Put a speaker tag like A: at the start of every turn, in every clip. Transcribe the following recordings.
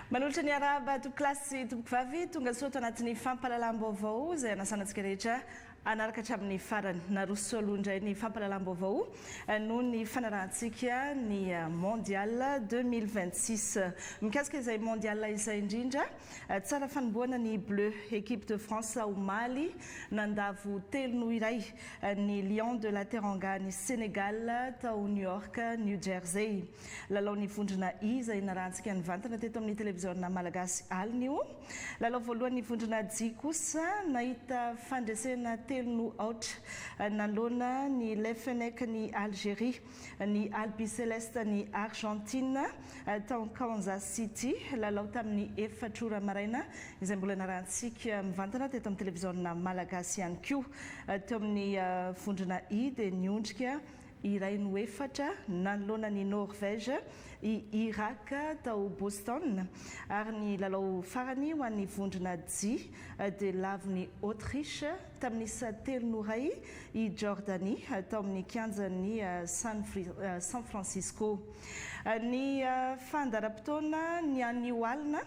A: Manolotra ny araba to klasy tompoko vavy tonga soto anatin'ny fampahalalam-baovao izay anasanantsika rehetra anaraka hatramin'ny farany naroso aloha indray ny fampahalalam-baovao noho ny fanarahantsika ny mondial 2026 mikasika izay mondial izay indrindra tsara fanomboana ny bleu équipe de France ao Mali nandavo 3-0 ny Lion de la Teranga ny Sénégal tao New York New Jersey lalao ny vondrona izay narahantsika nivantana teto amin'ny télévision malagasy alina io lalao voalohany vondrona J kosa nahita fandresena 3-0 nanolona ny Lefenek ny Algérie ny Albi Céleste ny Argentine tao Kansas City lalao tamin'ny 4 maraina izay mbola narahantsika mivantana teto amin'ny télévision malagasy ihany koa teo amin'ny vondrona I dia niondrika iray no 4 nanolona ny Norvège i Irak tao Boston ary ny lalao farany ho an'ny vondrona J dia lavy Autriche tamin'ny 3-0 i Jordanie tao amin'ny kianjan'ny San Francisco ny fandaram-potoana ny an'ny oalina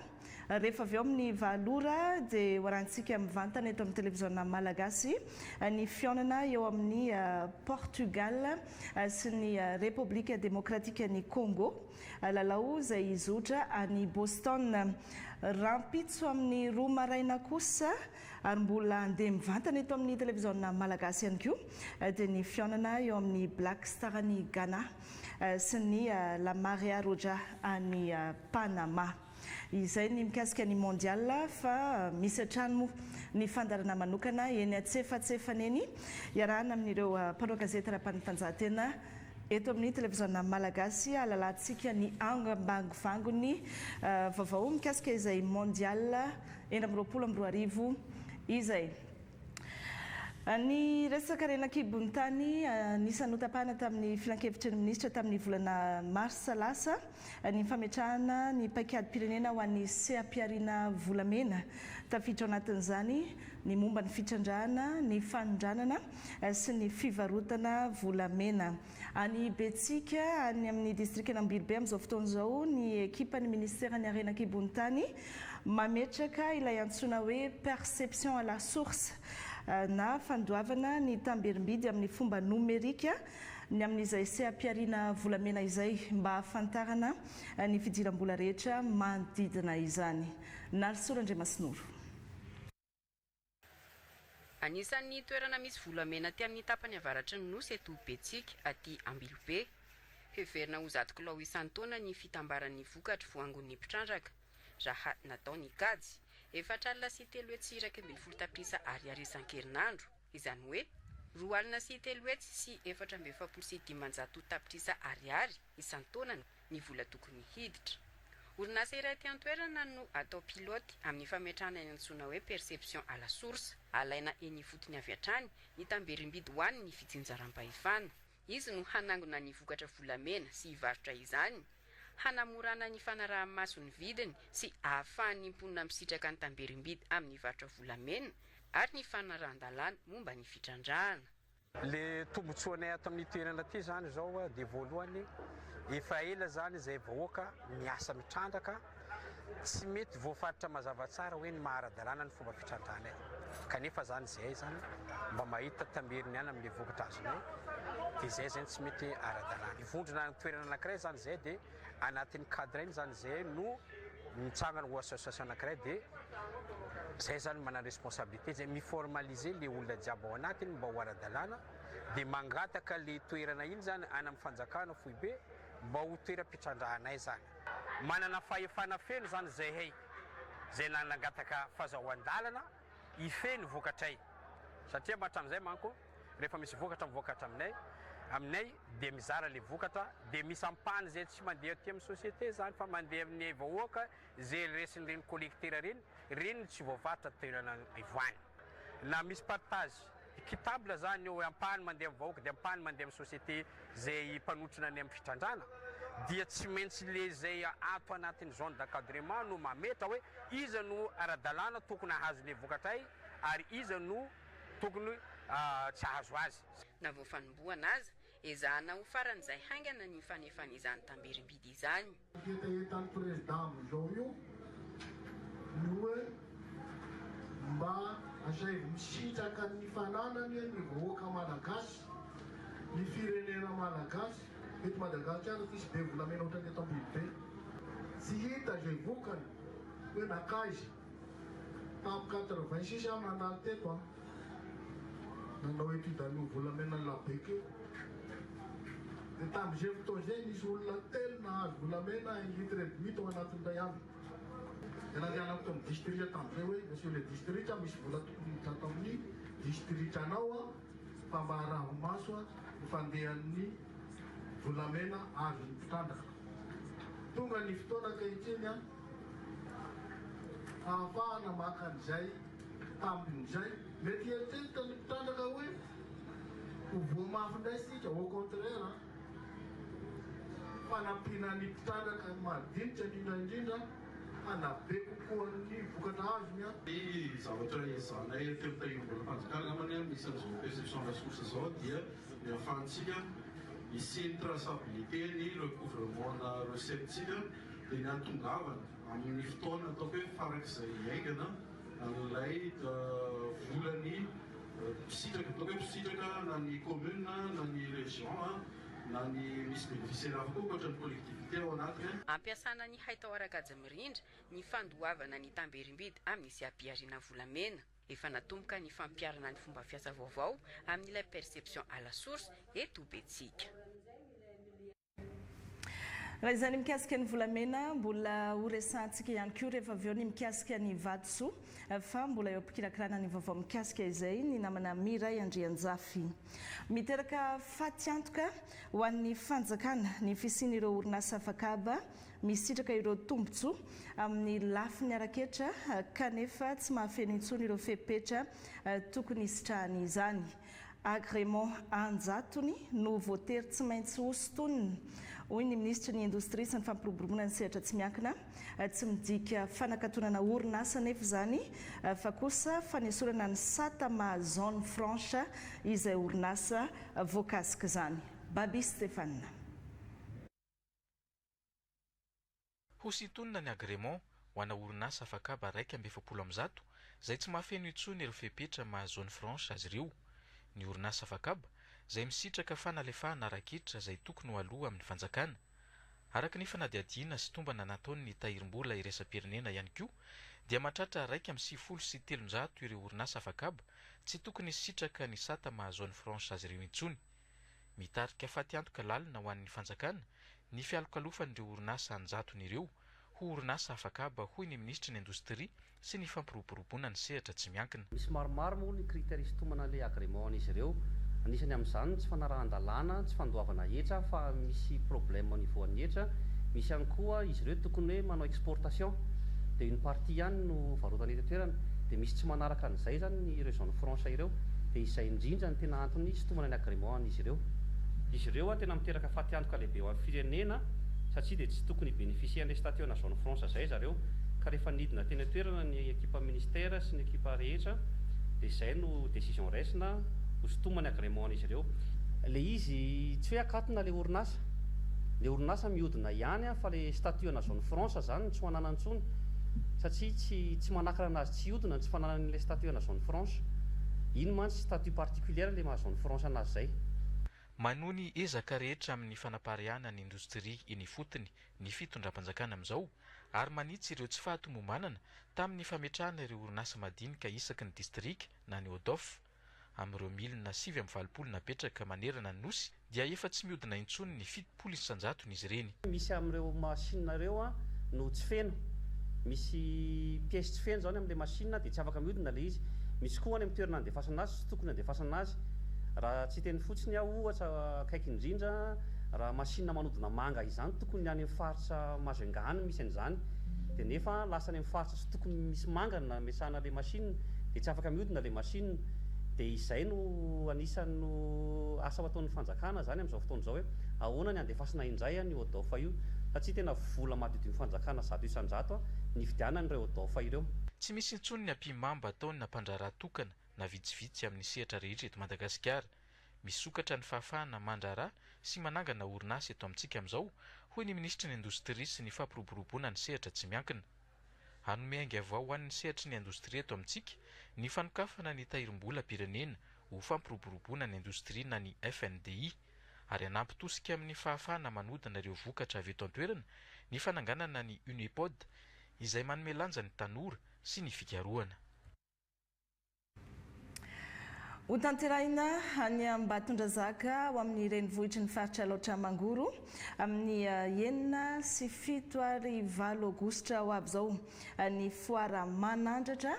A: rehefa avy ao amin'ny valora dia hoarantsika mivantana eto amin'ny télévision malagasy ny fionana eo amin'ny Portugal sy ny République démocratique ny Congo lalao izay izotra any Boston rampitso amin'ny 2 maraina kosa ary mbola andeha mivantana eto amin'ny télévision malagasy ihany koa dia ny fionana eo amin'ny Black Star ny Ghana sy ny La Marea Roja any Panama izay ny mikasika ny mondial fa misy hatrany ny fandarana manokana eny atsefatsefany eny iarahana amin'ireo mpanao gazety ara-panatanjahantena eto amin'ny télévision malagasy alalantsika ny angam-bangovangon'ny vaovao mikasika izay mondial 2022 izay ny resaka renan-kibon'ny tany nisy notapahana tamin'ny filan-kevitry ny ministra tamin'ny volana marsa lasa ny fametrahana ny paikady-pirenena ho an'ny seha-piariana volamena tafiditra ao anatin'izany ny momba ny fitrandrahana ny fanondranana sy ny fivarotana volamena any Betsika any amin'ny district Nambilobe amin'izao fotoana izao ny ekipa ny ministère ny renan-kibon'ny tany mametraka ilay antsoina hoe perception à la source na fandoavana ny tamberim-bidy amin'ny fomba nomerika ny amin'izay seha-piariana volamena izay mba hafantarana ny fidiram-bola rehetra manodidina izany. Narisoa Andriamasinoro.
B: Anisan'ny toerana misy volamena ty amin'ny tapany avaratry ny nosy eto Betsika aty Ambilobe. Heverina ho 100 kilao isan-taona ny fitambaran'ny vokatra voangon'ny mpitrandraka raha natao ny kajy efatra alina sy 3 hetsy sy 120 tapitrisa ariary isan-kerinandro izany hoe 2 alina sy 3 hetsy sy 470 sy 500 tapitrisa ariary isan-taonany ny vola tokony hiditra. Orinasa iray ty an-toerana no atao piloty amin'ny fametrahana ny antsoina hoe perception à la source alaina eny fotony avy hatrany ny tamberim-bidy ho an'ny fitsinjaram-pahefana. Izy no hanangona ny vokatra volamena sy hivarotra izany hanamorana ny fanaraha-maso ny vidiny sy ahafahan'ny mponina misitraka ny tamberim-bidy amin'ny varotra volamena ary ny fanarahan-dalàna momba ny fitrandrahana.
C: Le tombotsoanay ato amin'ny toerana ty zany zao dia voalohany efa ela zany izay vahoaka miasa mitrandraka tsy mety voafaritra mazava tsara hoe ny maharadalàna ny fomba fitrandrahanay kanefa zany zay zany mba mahita tamberiny ihany amin'le vokatra azonay dia zay zany tsy mety ara-dalàna. Ivondrona ny toerana anankiray zany zay dia anatin'ny cadre iny zany zay no mitsangana ho association anankiray dia zay zany manana responsabilité zay miformaliser le olona jiaby ao anatiny mba ho ara-dalàna dia mangataka le toerana iny zany any amin'ny fanjakana foibe mba ho toeram-pitrandrahanay zany. Manana fahefana feno zany zay hay zay nangataka fahazoan-dalana ifeny vokatray satria mahatram'izay manko rehefa misy vokatra mivokatra aminay dia mizara le vokatra dia misy ampany zay tsy mandeha aty amin'ny société zany fa mandeha amin'ny vahoaka zay resin'ireny collecteur reny tsy voavarotra toerana ivoany na misy partage équitable zany eo ampany mandeha amin'ny vahoaka dia ampany mandeha amin'ny société zay mpanotrona any amin'ny fitrandrana dia tsy maintsy le zay ato anatin'ny zone d'encadrement no mametra hoe iza no ara-dalàna tokony hahazo le vokatray ary iza no tokony tsy ahazo azy.
B: Na voafanomboana azy ezahana ho faran'izay haingana ny fanefana izany tamberim-bidy izany.
D: Hitan'ny président amin'izao io ny hoe mba azay misitraka ny fananany ny vahoaka malagasy, ny firenena malagasy. Eto Madagasikara tsisy be volamena ohatran'ny eto Ambilobe. Tsy hita zay vokany hoe nakaizy. Tamin'ny 86 aho nanaly teto nanao étude an'io volamena labeko io. Dia tamin'izay fotoana izay nisy olona telo nahazo volamena 1 litre et demi tao anatin'ilay andro. Dia nandehanako tamin'ny district tamin'izay hoe monsieur le district misy vola tokony hita tamin'ny district anao fa mba araho maso ny fandehan'ny volamena azo ny mpitrandraka. Tonga ny fotoana ankehitriny ahafahana maka an'izay tambin'izay mety eritseritra ny mpitrandraka hoe ho voamafy indray sika. Au contraire fanampiana ny mpitrandraka madinika indrindra hanabe kokoa ny vokatra azony ny zavatra izanay teo tahirom-bola fanjakana namany misy amin'izao perception de la source zao dia ny ahafahantsika hisy traçabilité ny recouvrement na recette-tsika dia ny antongavana amin'ny fotoana ataoko hoe farak'izay aingana an'ilay volany misitraka ataoko hoe misitraka na ny commune na ny région na ny misy bénéficiaire hafa koa ohatran'ny collectivité ao anatiny.
B: Ampiasana ny haitao arakajy mirindra ny fandoavana ny tamberimbidy amin'izay ampiarina volamena. Efa natomboka ny fampiarana ny fomba fiasa vaovao amin'ilay perception à la source eto Betsika.
A: Raha izany mikasika ny volamena mbola horesantsika ihany koa rehefa avy eo ny mikasika ny vatosoa fa mbola eo ampikirakirana ny vaovao mikasika izay ny namana Miray Andrianjafy. Miteraka faty antoka ho an'ny fanjakana ny fisian'ireo orinasa afakaba misitraka ireo tombotsoa amin'ny lafiny araketra kanefa tsy mahafeno intsony ireo fepetra tokony isitrahany izany. Agrément anjatony no voatery tsy maintsy hosontonina. Hoy ny ministra ny indostria sy ny fampiroboroboana ny sehatra tsy miankina, tsy midika fanakatonana orinasa nefa izany fa kosa fanesorana ny sata maha zone franche izay orinasa voakasika izany. Babi Stéphane.
E: Hosontonina ny agrément ho ana orinasa afakaba 170 izay tsy mahafeno intsony ireo fepetra maha zone franche azy ireo. Ny orinasa afakaba izay misitraka fanalefahana arakitra izay tokony ho aloha amin'ny fanjakana. Araka ny fanadihadiana sy tombana nataony tahirim-bola iraisam-pirenena ihany koa dia mahatratra 1,700 ireo orinasa afakaba tsy tokony sitraka ny sata maha zone franche azy ireo intsony. Mitarika faty antoka lalina ho an'ny fanjakana ny fialokalofan'ireo orinasa anjatony ireo ho orinasa afakaba, hoy ny ministra ny indostria sy ny fampiroboroboana ny sehatra tsy miankina.
F: Misy maromaro moa ny kriteria sitomana le agrément izy ireo. Anisany amin'izany tsy fanarahan-dalàna, tsy fandoavana hetra fa misy problème au niveau ny hetra. Misy ihany koa izy ireo tokony hoe manao exportation dia une partie ihany no varotana eto toerana, dia misy tsy manaraka an'izay zany ny ireo zone franche ireo, dia izay indrindra ny tena antony sitomana ny agrément izy ireo. Izy ireo tena miteraka faty antoka lehibe ho an'ny firenena satria dia tsy tokony bénéficier an'ilay statut na zone franche zay zareo, ka rehefa nidina teny toerana ny ekipa ministère sy ny ekipa rehetra dia izay no décision raisina ho sitomany agrément izy ireo. Le izy tsy hoe akatona le orinasa mihodina ihany fa le statut na zone franche zany tsy manana intsony satria tsy manakana anazy tsy hodina tsy fananany le statut na zone franche. Iny mantsy statut particulière le maha zone franche anazy zay.
E: Manohy ny ezaka rehetra amin'ny fanapaharihana ny indostria iny fotony ny fitondram-panjakana amin'izao ary manitsy ireo tsy fahatomombanana tamin'ny fametrahana ireo orinasa madinika isaky ny distrika na ny ODOF. Amin'ireo 1,720 napetraka manerana ny nosy dia efa tsy mihodina intsony ny 700 izy ireny.
F: Misy amin'ireo machine ireo no tsy feno, misy pièce tsy feno zany amin'ilay machine dia tsy afaka mihodina le izy. Misy koa any amin'ny toerana andefasana azy sy tokony andefasana azy. Raha tsy teny fotsiny aho ohatra akaiky indrindra raha machine manodina manga izany tokony any amin'ny faritra Majungany misy an'izany, dia nefa lasa any amin'ny faritra sy tokony misy manga na mesana le machine dia tsy afaka mihodina le machine. Dia izay no anisany no asa ataon'ny fanjakana zany amin'izao fotoana izao hoe ahoana ny andefasana indray ny ODOF io satria tena vola madio ny fanjakana 100% ny fidianan'ireo ODOF ireo.
E: Tsy misy intsony ny ampimamba ataony na mpandraraha tokana na vitsivitsy amin'ny sehatra rehetra eto Madagasikara. Misokatra ny fahafahana mandraraha sy manangana orinasa eto amintsika amin'izao, hoy ny ministra ny indostria sy ny fampiroboroboana ny sehatra tsy miankina. hanome ainga avao ho an'ny sehatry ny indostria eto amintsika ny fanokafana ny tahirim-bola pirenena ho fampiroboroboana ny indostria na ny FNDI ary hanampitosika amin'ny fahafahana manodina ireo vokatra avy eto an-toerana ny fananganana ny Unipod izay manome lanja ny tanora sy ny fikarohana.
A: Ho tanterahina any Ambatondrazaka ho amin'ny renivohitry ny faritra Laotra Mangoro amin'ny 9 sy 7 Aogositra ho avy zao ny foara manandratra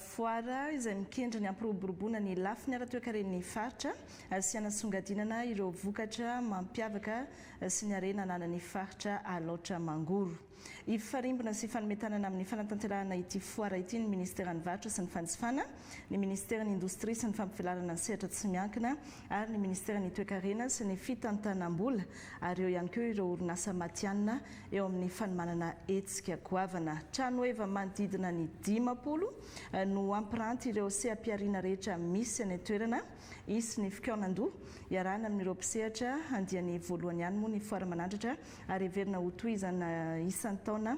A: foara izay mikendry ny ampiroboroboana ny lafiny ara-toekaren'ny faritra sy hanasongadinana ireo vokatra mampiavaka sy ny harena ananan'ny faritra Laotra Mangoro. Ifarimbona sy fanometanana amin'ny fanatanterahana ity foara ity ny Ministeran'ny Varotra sy ny Fanjifana, ny Ministeran'ny Indostria sy ny Fampivelarana ny Sehatra tsy miankina ary ny Ministeran'ny Toekarena sy ny Fitantanam-bola ary eo ihany koa ireo orinasa matianina eo amin'ny fanomanana hetsika goavana. Trano eva manodidina ny 10 no ampiranty ireo seha-piariana rehetra misy any toerana isy ny fikaonandoha iarahana amin'ireo mpisehatra andiany voalohany ihany moa ny foara manandratra ary heverina ho tohizana isan-taona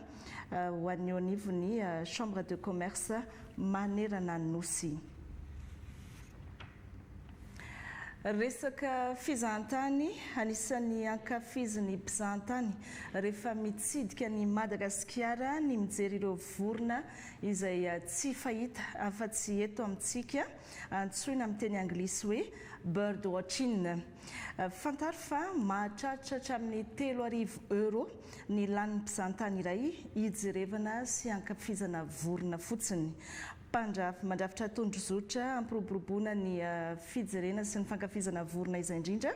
A: ho an'ny eo anivon'ny Chambre de Commerce manerana Nosy. Resaka fizahantany anisan'ny ankafizin'ny mpizahantany rehefa mitsidika ny Madagasikara ny mijery ireo vorona izay tsy fahita afa-tsy eto amintsika antsoina amin'ny teny anglisy hoe bird watching. Fantaro fa mahatratra amin'ny €3,000 ny lanin'ny mpizahantany iray hijerevana sy ankafizana vorona fotsiny. Mandrafitra tondrozotra ampiroboroboana ny fijerena sy ny fankafizana vorona izay indrindra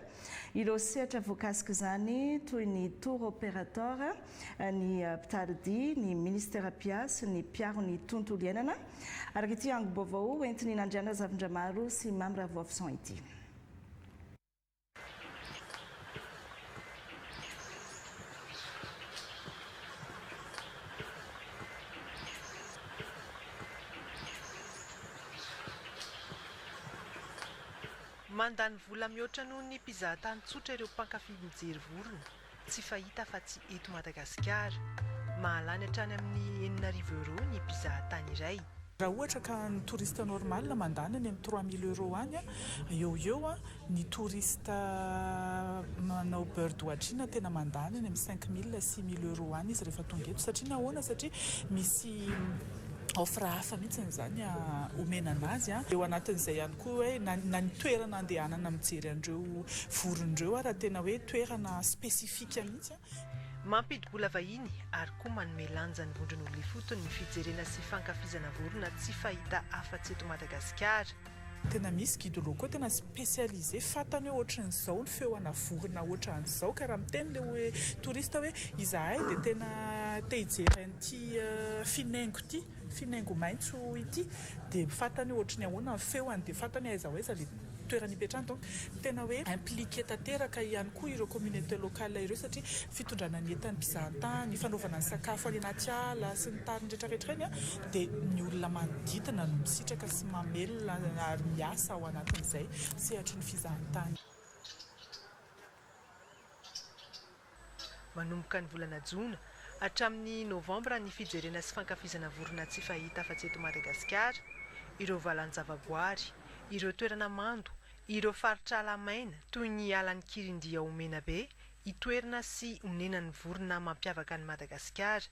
A: ireo sehatra voakasika izany toy ny tour opérateur, ny mpitaridi, ny ministère pia sy ny mpiaro ny tontolo iainana. Araka ity angom-baovao entiny nandriana zavindra maro sy Mamra Voafison ity.
G: Mandany vola mihoatra noho ny mpizahatany tsotra ireo mpankafy mijery vorona tsy fahita afa-tsy eto Madagasikara. Mahalany hatrany amin'ny €9,000 ny mpizahatany iray.
H: Raha ohatra ka ny touriste normal mandany any amin'ny €3,000 any eo ny touriste manao bird watching tena mandany any amin'ny €5,000 sy €6,000 any izy rehefa tonga eto satria nahoana satria misy offre hafa mihitsy zany omena anazy eo anatin'izay ihany koa hoe na ny toerana andehanana mijery andreo vorondreo raha tena hoe toerana spesifika mihitsy.
G: Mampidi-bola vahiny ary koa manome lanja ny vondron'olona fotony ny fijerena sy fankafizana vorona tsy fahita afa-tsy eto Madagasikara.
H: Tena misy guide locaux tena spécialisé fatany hoe ohatran'izao ny feoana vorona ohatran'izao ka raha miteny le hoe touriste hoe izahay dia tena te hijery an'ity finaingo maitso ity dia fatany ohatry ny ahoana ny feoany dia fatany aiza ho aiza le toerana ipetrahany. Donc tena hoe impliqué tanteraka ihany koa ireo communauté locale ireo satria fitondrana ny entan'ny mpizahantany, fanaovana ny sakafo any anaty ala sy ny tariny rehetrarehetra iny dia ny olona manodidina no misitraka sy mamelona ary miasa ao anatin'izay sehatry ny fizahantany.
G: Manomboka ny volana Jona hatramin'ny Novambra ny fijerena sy fankafizana vorona tsy fahita afa-tsy eto Madagasikara, ireo valan-javaboary, ireo toerana mando, ireo faritra ala maina toy ny alan'ny Kirindia ao Menabe, itoerana sy onenan'ny vorona mampiavaka ny Madagasikara.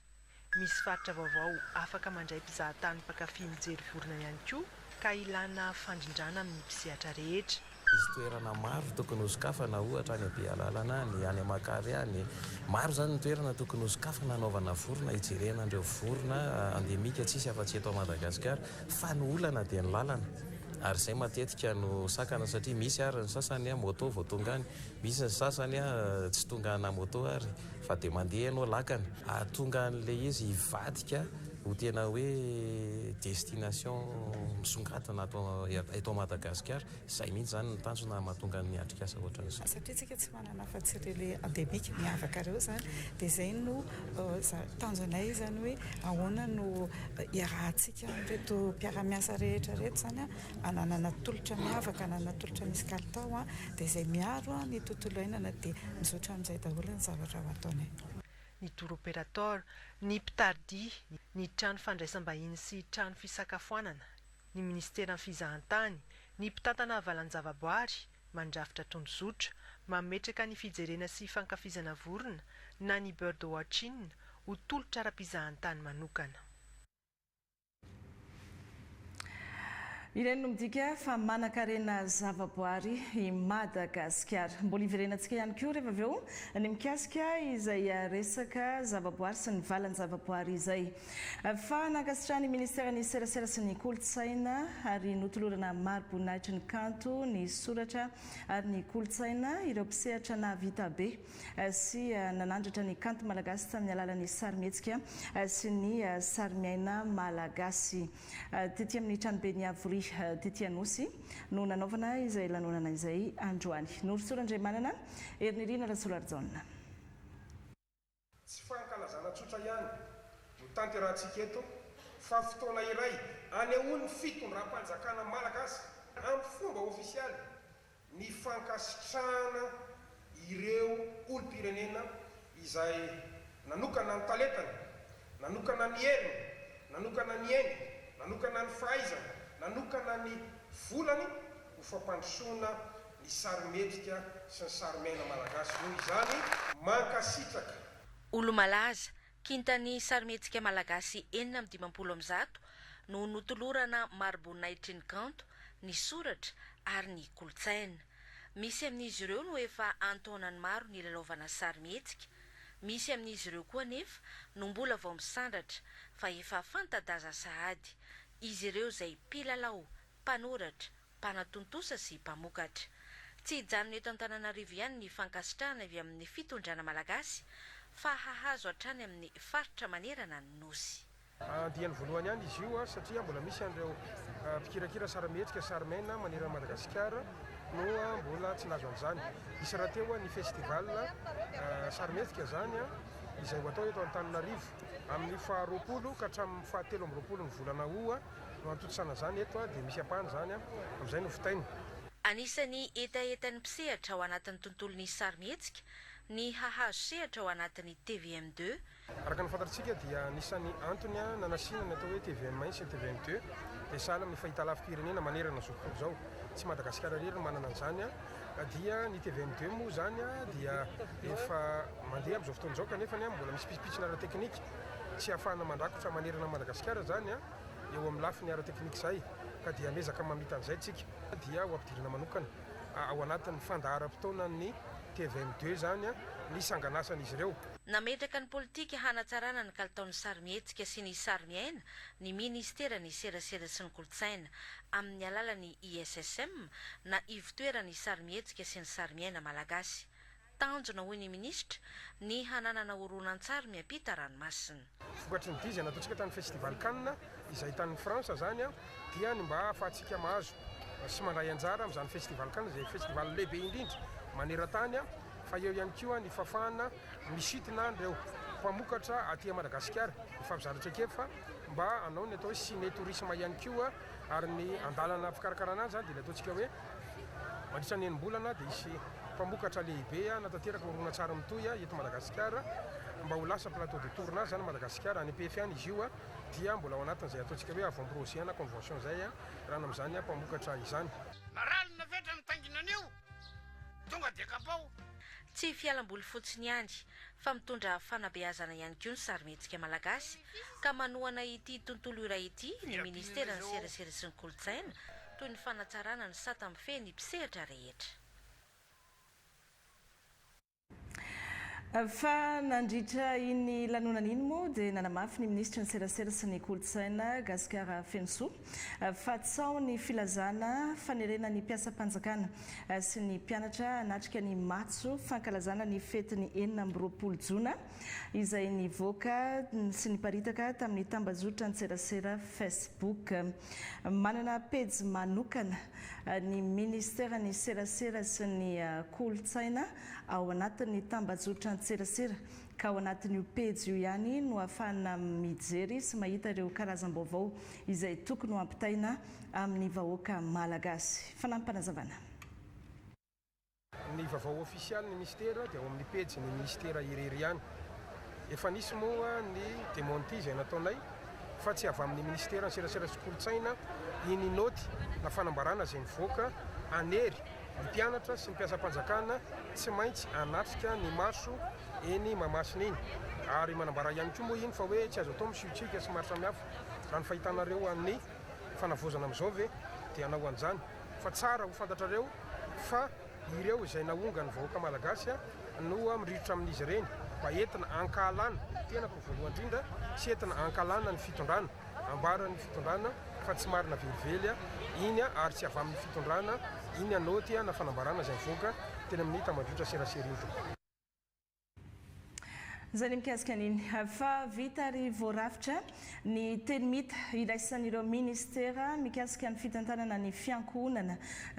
G: Misy faritra vaovao afaka mandray mpizahatany mpankafy mijery vorona ihany koa ka ilana fandrindrana amin'ny mpisehatra rehetra.
I: Izy toerana maro tokony ho sokafana ohatra any Bealalana any Amakary any maro zany ny toerana tokony ho sokafana anaovana vorona hijerena andreo vorona endemika tsisy afa-tsy eto Madagasikara fa ny olana dia ny lalana ary izay matetika no sakana satria misy ary ny sasany moto vao tonga any, misy ny sasany tsy tonga ana moto ary fa dia mandeha ianao lakana atonga an'le izy hivadika ho tena hoe destination misongadina eto Madagasikara. Izay mihitsy zany ny tanjona mahatonga ny atrikasa ohatran'izay.
H: Satria tsika tsy manana afa-tsy ireo endemika miavaka ireo zany dia izay no tanjonay zany hoe ahoana no iarahantsika reto mpiara-miasa rehetrarehetra zany ananana tolotra miavaka, ananana tolotra misy kalitao dia izay miaro ny tontolo iainana dia misaotra amin'izay daholo ny zavatra ho ataonay.
G: ny tour opérateur, ny mpitardia, ny trano fandraisam-bahiny sy trano fisakafoanana, ny ministera ny fizahantany, ny mpitantana valan-javaboary, mandrafitra tonjozotra, mametraka ny fijerena sy fankafizana vorona na ny bird watching ho tolotra ara-pizahantany manokana.
A: Ireny no midika fa manan-karena zavaboary i Madagasikara. Mbola iverenantsika ihany koa rehefa avy eo ny mikasika izay resaka zavaboary sy ny valan-javaboary izay. Fa nankasitrahana ny ministera ny serasera sy ny kolotsaina ary notolorana mari-boninahitra ny kanto, ny soratra ary ny kolotsaina ireo mpisehatra nahavita be sy nanandratra ny kanto malagasy tamin'ny alalan'ny sarimihetsika sy ny sarimiaina malagasy. Tetỳ amin'ny tranobe ny Avory Tetỳ Anosy no nanaovana izay lanonana izay androany. Norosorandriamanana, Ernirina Rasolarjaona.
J: Tsy fankalazana tsotra ihany no tanterahantsika eto fa fotoana iray anehoany fitondram-panjakana malagasy amin'ny fomba ofisialy ny fankasitrahana ireo olom-pirenena izay nanokana ny talentany, nanokana ny heriny, nanokana ny ainy, nanokana ny fahaizana, nanokana ny volany ho fampandrosoana ny sarimihetsika sy ny sarimiaina malagasy. Noho izany mankasitraka
K: Olo-malaza kintan'ny sarimihetsika malagasy 450 no notolorana mari-boninahitry ny kanto, ny soratra ary ny kolotsaina. Misy amin'izy ireo no efa antonany maro ny lalaovana sarimihetsika. Misy amin'izy ireo koa nefa no mbola vao misandratra fa efa fantadaza sahady. Izy ireo izay mpilalao, mpanoratra, mpanatontosa sy mpamokatra. Tsy hijanona eto Antananarivo ihany ny fankasitrahana avy amin'ny fitondrana malagasy fa hahazo hatrany amin'ny faritra manerana ny nosy.
J: Andiany voalohany ihany izy io satria mbola misy an'ireo mpikirakira sarimihetsika sarimiaina manerana Madagasikara no mbola tsy nazo an'izany. Isy raha teo ny festival sarimihetsika zany izay ho atao eto Antananarivo amin'ny faha-20 ka hatramin'ny faha-13 ny volana Août no antotosana zany eto dia misy apahany zany amin'izay no fitainy.
K: Anisany etaetan'ny mpisehatra ao anatin'ny tontolon'ny sarimihetsika ny hahazo sehatra ao anatin'ny TVM2.
J: Araka ny fantatsika dia anisany antony nanasiana ny atao hoe TVM1 sy ny TVM2 dia sahala amin'ny fahitalavim-pirenena manerana zao tontolo zao. Tsy Madagasikara irery manana an'izany dia ny TVM2 moa zany dia efa mandeha amin'izao fotoana izao kanefa mbola misy pisipitsina ara-teknika tsy ahafahana mandrakotra manerana Madagasikara zany eo amin'ny lafiny ara-teknika izay ka dia mezaka mamita an'izay tsika dia ho ampidirana manokana ao anatin'ny fandaharam-potoanan'ny TVM2 zany ny sanganasan'izy ireo.
K: Nametraka ny politika hanatsarana ny kalitaon'ny sarimihetsika sy ny sarimiaina ny ministera ny serasera sy ny kolotsaina amin'ny alalan'ny ISSM na ivotoerany sarimihetsika sy ny sarimiaina malagasy. Tanjona hoy ny ministra ny hananana horonan-tsary miampita ranomasina.
J: Vokatry ny dizy nataontsika tamin'ny festival Cannes izay tany Frantsa zany dia ny mba ahafahantsika mahazo sy mandray anjara amin'izany festival Cannes izay festival lehibe indrindra maneran-tany fa eo ihany koa ny fafana misitona ireo mpamokatra aty Madagasikara ifampizaratra kely fa mba anao ny atao hoe ciné tourisme ihany koa ary ny andalana fikarakarana azy dia ataontsika hoe mandritra ny enim-bolana dia isy mpamokatra lehibe natanteraka horonan-tsary mitoy eto Madagasikara mba ho lasa plateau de tournage zany Madagasikara any PF any izy io dia mbola ao anatin'izay ataontsika hoe avant-projet na convention zay raha amin'izany mpamokatra izany.
L: Maralina vetra mitanginan'io tonga dia kapao.
K: Tsy fialam-boly fotsiny ihany fa mitondra fanabeazana ihany koa ny sarimihetsika malagasy ka manohana ity tontolo iray ity ny ministera ny serasera sy ny kolotsaina toy ny fanatsarana ny sata mifehy ny mpisehatra rehetra.
A: Fa nandritra iny lanonana iny moa dia nanamafy ny ministra ny serasera sy ny kolotsaina Gaspard Fenso fa tsao ny filazana fanerena ny mpiasa-panjakana sy ny mpianatra hanatrika ny matso fankalazana ny fetiny 4 Jona izay nivoaka sy niparitaka tamin'ny tambazotra ny serasera Facebook. Manana pejy manokana ny ministera ny serasera sy ny kolotsaina ao anatin'ny tambazotra ny serasera ka ao anatin'io pejy io ihany no ahafahana mijery sy mahita ireo karazam-baovao izay tokony ho ampitaina amin'ny vahoaka malagasy. Fanampanazavana.
J: Ny vaovao ofisialy ny ministera dia ao amin'ny pejy ny ministera irery ihany efa nisy moa ny démenti zay nataonay fa tsy avy amin'ny ministera ny serasera sy kolotsaina iny noty na fanambarana zay mivoaka anery ny mpianatra sy ny mpiasam-panjakana tsy maintsy anatrika ny maso eny mamasina iny ary manambara ihany koa moa iny fa hoe tsy azo atao misiotsika sy maro samihafa raha ny fahitanareo amin'ny fanavozana amin'izao ve dia anao an'izany fa tsara ho fantatrareo fa ireo izay naonga ny vahoaka malagasy no miritra amin'izy ireny mba entina ankalana tenako voalohany indrindra tsy entina ankalana ny fitondrana ambara ny fitondrana fa tsy marina velively iny ary tsy avy amin'ny fitondrana iny anoty na fanambarana izay mivoaka teny amin'ny tamandrotra serasera iny
A: zay ny mikasika an'iny fa vita ary voarafitra ny teny mita iraisan'ireo ministera mikasika ny fitantanana ny fiankohonana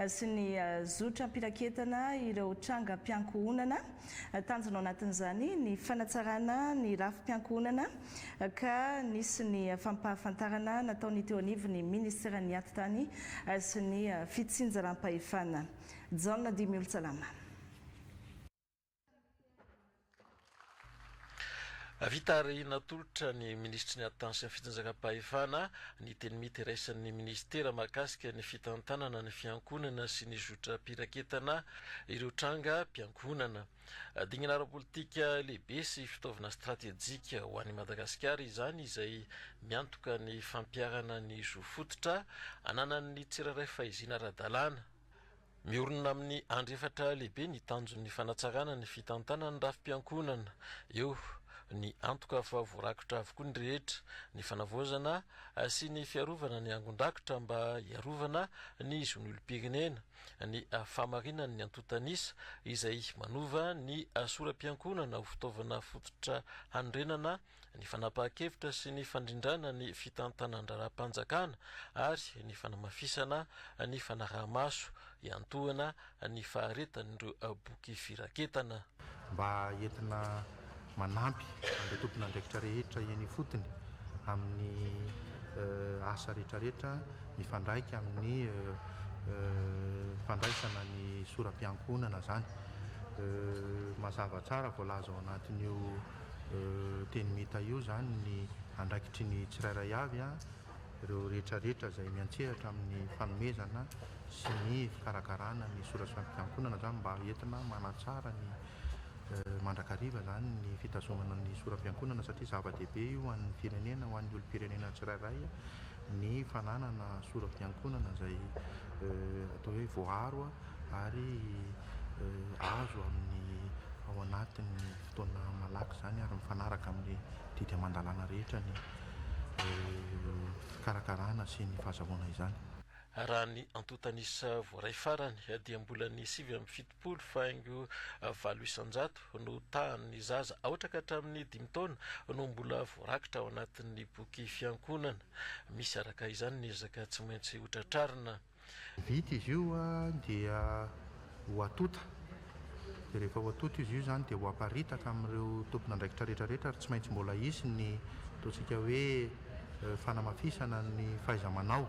A: sy ny zotra mpiraketana ireo tranga mpiankohonana tanjona ao anatin'izany ny fanatsarana ny rafi-mpiankohonana ka nisy ny fampahafantarana nataony teo anivo ny ministera ny atitany sy ny fitsinjaram-pahefana John Dimy Olotsalama.
M: Vita ary natolotra ny ministry ny atitany sy ny fitsinjaram-pahefana ny teny mity iraisan'ny ministera mahakasika ny fitantanana ny fiankonana sy ny zotra piraketana ireo tranga mpiankonana. Dingana ara-politika lehibe sy fitaovana stratégique ho an'i Madagasikara izany izay miantoka ny fampiarana ny zo fototra ananan'ny tsirairay fahizina ara-dalàna. Miorina amin'ny andrefatra lehibe ny tanjon'ny fanatsarana ny fitantanana ny rafi-mpiankonana eo ny antoka fa voarakotra avokoa ny rehetra ny fanavozana sy ny fiarovana ny angon-drakotra mba hiarovana ny zon'olom-pirenena ny famarinana ny antotanisa izay manova ny soram-piankonana ho fitaovana fototra handrenana ny fanapahan-kevitra sy ny fandrindrana ny fitantanan-draram-panjakana ary ny fanamafisana ny fanaraha-maso iantohana ny faharetan'ireo boky firaketana
N: mba entina manampy an'ilay tompon'andraikitra rehetra eny fotony amin'ny asa rehetrarehetra mifandraika amin'ny fandraisana ny soram-piankonana zany mazava tsara voalaza ao anatin'io teny mita io zany ny andraikitry ny tsirairay avy ireo rehetrarehetra izay miantsehatra amin'ny fanomezana sy ny fikarakarana ny soram-piankonana zany mba entina manatsara ny mandrakariva zany ny fitazomana ny soram-piankonana satria zava-dehibe io an'ny firenena ho an'ny olo-pirenena tsirairay ny fananana soram-piankonana izay atao hoe voaharo ary azo amin'ny ao anatin'ny fotoana malaky zany ary mifanaraka amin'ny didy aman-dalàna rehetra ny fikarakarana sy ny fahazahoana izany.
M: Raha ny antotanisa voaray farany dia mbola ny 7.70 faingo 800 no tahan'ny zaza aotraka hatramin'ny 5 taona no mbola voarakitra ao anatin'ny boky fiankonana. Misy araka izany ny ezaka tsy maintsy hotratrarina.
N: Vita izy io dia ho atota. Dia rehefa ho atota izy io zany dia ho aparitaka amin'ireo tompon'andraikitra rehetrarehetra ary tsy maintsy mbola isy ny ataontsika hoe fanamafisana ny fahaiza-manao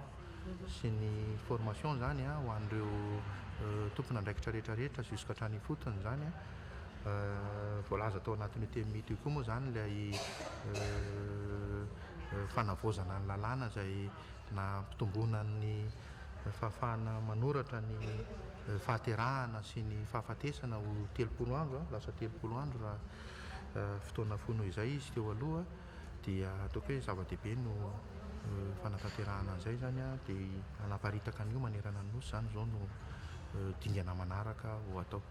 N: sy ny formation zany ho an'ireo tompon'andraikitra rehetrarehetra jusqu'à hatrany fotony zany voalaza tao anatin'io teny mity io koa moa zany ilay fanavozana ny lalàna izay nampitomboana ny fahafahana manoratra ny fahaterahana sy ny fahafatesana ho 30 andro lasa 30 andro raha fotoana fono izay izy teo aloha dia ataoko hoe zava-dehibe no fanatanterahana an'izay zany dia anaparitaka an'io manerana ny nosy zany zao no dingana manaraka ho atao.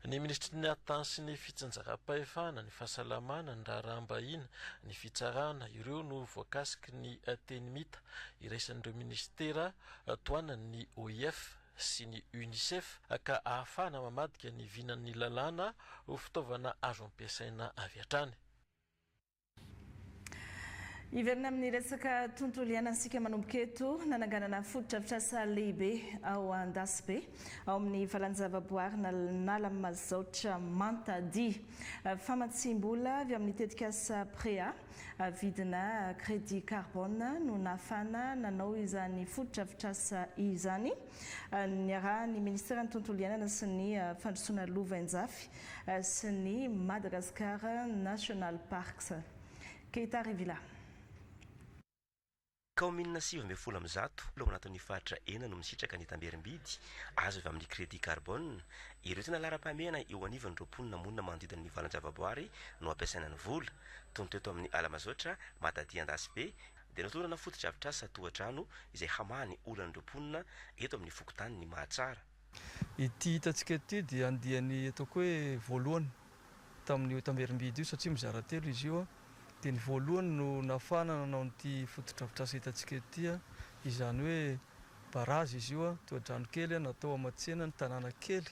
M: Ny ministry ny atitany sy ny fitsinjaram-pahefana ny fahasalamana ny raharaham-bahina ny fitsarana ireo no voakasiky ny teny mita iraisan'ireo ministera toana ny OIF sy ny UNICEF ka ahafahana mamadika ny vinan'ny lalàna ho fitaovana azo ampiasaina avy hatrany.
A: Iverina amin'ny resaka tontolo iainantsika manomboka eto nananganana fotodrafitrasa lehibe ao Andasibe ao amin'ny valanjavaboary nala mazotra Mantady famatsim-bola avy amin'ny tetikasa Préa vidina crédit carbone no nafana nanao izany fotodrafitrasa izany niarahany ministèrany tontolo iainana sy ny fandrosoana lovainjafy sy ny Madagascar National Parks. Keita Rivila.
O: Kaominina 7% ao anatin'ny faritra enina no misitraka ny tamberim-bidy azo avy amin'ny crédit carbone. Ireo tena lara-pamena eo anivany roapolona monina manodidina ny valan-javaboary no ampiasaina ny vola toy teto amin'ny Alamazotra Matadi Andasibe dia notorana fotodrafitrasa tohatrano izay hamany olana roapolona eto amin'ny fokotany ny Mahatsara.
P: Ity hitantsika ity dia andiany ataoko hoe voalohany tamin'ny tamberim-bidy io satria mizara telo izy io dia ny voalohany no nafana nanao nyity fotodrafitrasa hitantsika ity izany hoe barazy izy io tohadrano kely natao amatsena ny tanàna kely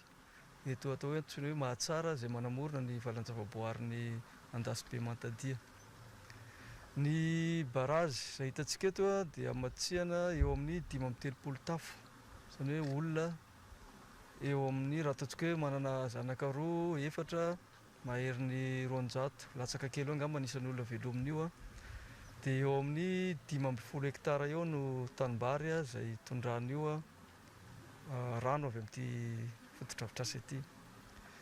P: eto atao hoe antsoina hoe Mahatsara izay manamorona ny valan-javaboarin'ny Andasibe Mantadia. Ny barazy izay hitantsika eto dia amatsiana eo amin'ny 530 tafo izany hoe olona eo amin'ny raha ataontsika hoe manana zanaka roa efatra mahery ny 200 latsaka kely angamba anisan'ny olona velomin'io dia eo amin'ny 500 hektara eo no tanimbary izay tondran'io rano avy amin'ity fotodrafitrasa ity.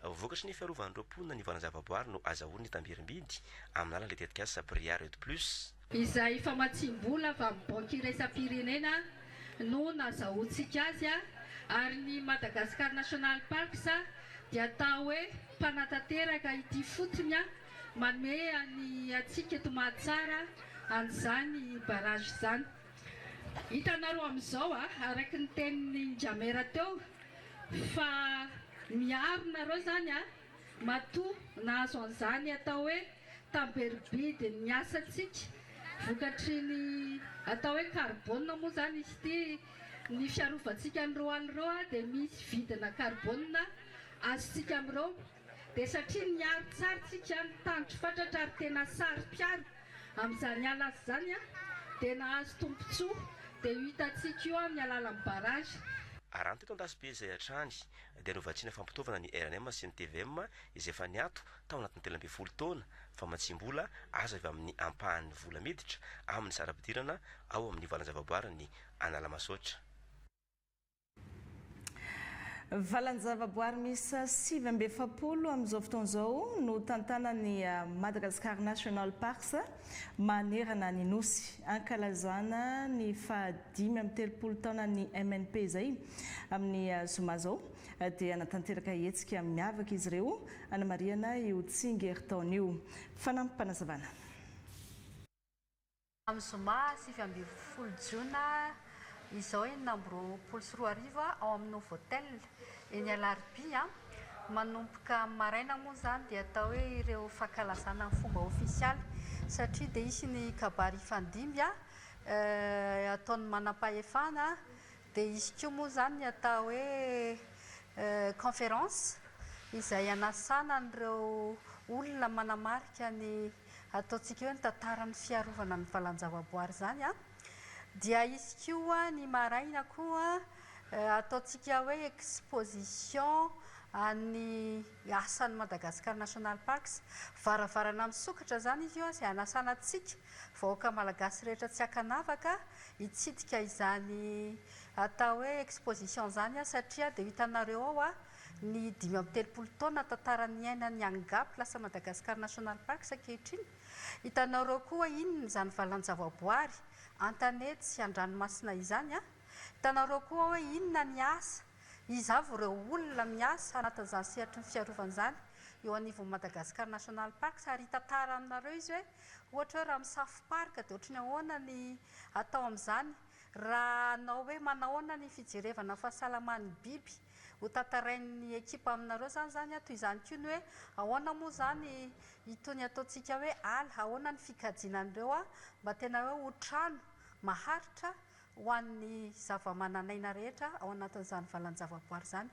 O: Vokatry ny fiarovany roapolona ny valan-javaboary no azahoany tamberim-bidy amin'ny alalan'ilay tetikasa Préa Red Plus.
Q: Izay famatsim-bola avy amin'ny banky iraisam-pirenena no nazahoantsika azy ary ny Madagascar National Parks dia atao hoe mpanatanteraka ity fotony manome ny atsika eto Mahatsara an'izany barage izany. Hitanareo amin'izao araka ny tenin'ny Jamera teo fa miaro nareo zany matoa nahazo an'izany atao hoe tamberim-bidy ny asantsika vokatry ny atao hoe carbone moa zany izy ity ny fiarovantsika ny roalireo dia misy vidina carbone azontsika amin'ireo dia satria niaro tsara tsika ny tandro fatratra ary tena sary-piaro amin'izany alazy zany dia nahazo tompontsoa dia hitantsika io amin'ny alalan'ny barage.
O: Arahany teto Andasibe izay hatrany dia novatsiana fampitaovana ny RNM sy ny TVM izay efa niato tao anatin'ny 13 taona famatsim-bola azo avy amin'ny ampahan'ny vola miditra amin'ny sara-pidirana ao amin'ny valan-javaboary ny Analamasotra.
A: Valan-javaboary misy 770 amin'izao fotoan'izao no tantanan'ny Madagascar National Parks manerana ny nosy ankalazana ny faha-5 taona ny MNP izay amin'ny zoma zao dia natanteraka hetsika miavaka izy ireo anamariana io tsingy eritaona io fanampanazavana.
R: Amin'ny zoma 7 Jona izao nambro polisi ariva ao amin'ny Novotel eny Alarbi manomboka maraina moa zany dia atao hoe ireo fankalazana ny fomba ofisialy satria dia isy ny kabary fandimby ataon'ny manam-pahefana dia izy koa moa zany ny atao hoe conférence izay anasana n'ireo olona manamarika ny ataontsika hoe ny tantaran'ny fiarovana ny valan-javaboary zany dia izy koa ny maraina koa ataontsika hoe exposition any asan'ny Madagascar National Parks varavarana misokatra zany izy io izay anasanantsika vahoaka malagasy rehetra tsy ankanavaka hitsidika izany atao hoe exposition zany satria dia hitanareo ao ny 530 taona tantaran'ny ainan'ny Angap lasa Madagascar National Parks ankehitriny. Hitanareo koa inona izany valan-javaboary Antanety sy an-dranomasina izany hitanareo koa hoe inona ny asa izavo ireo olona miasa anatin'izany sehatry ny fiarovan'izany eo anivon'ny Madagascar National Parks ary tantara aminareo izy hoe ohatra hoe raha misafo parka dia ohatrany ahoana ny atao amin'izany raha anao hoe manahoana ny fijerevana fahasalaman'ny biby ho tantarain'ny ekipa aminareo zany toy izany koa ny hoe ahoana moa zany itony ataontsika hoe ala ahoana ny fikajianan'ireo mba tena hoe ho trano maharitra ho an'ny zava-mananaina rehetra ao anatin'izany valan-javaboary zany.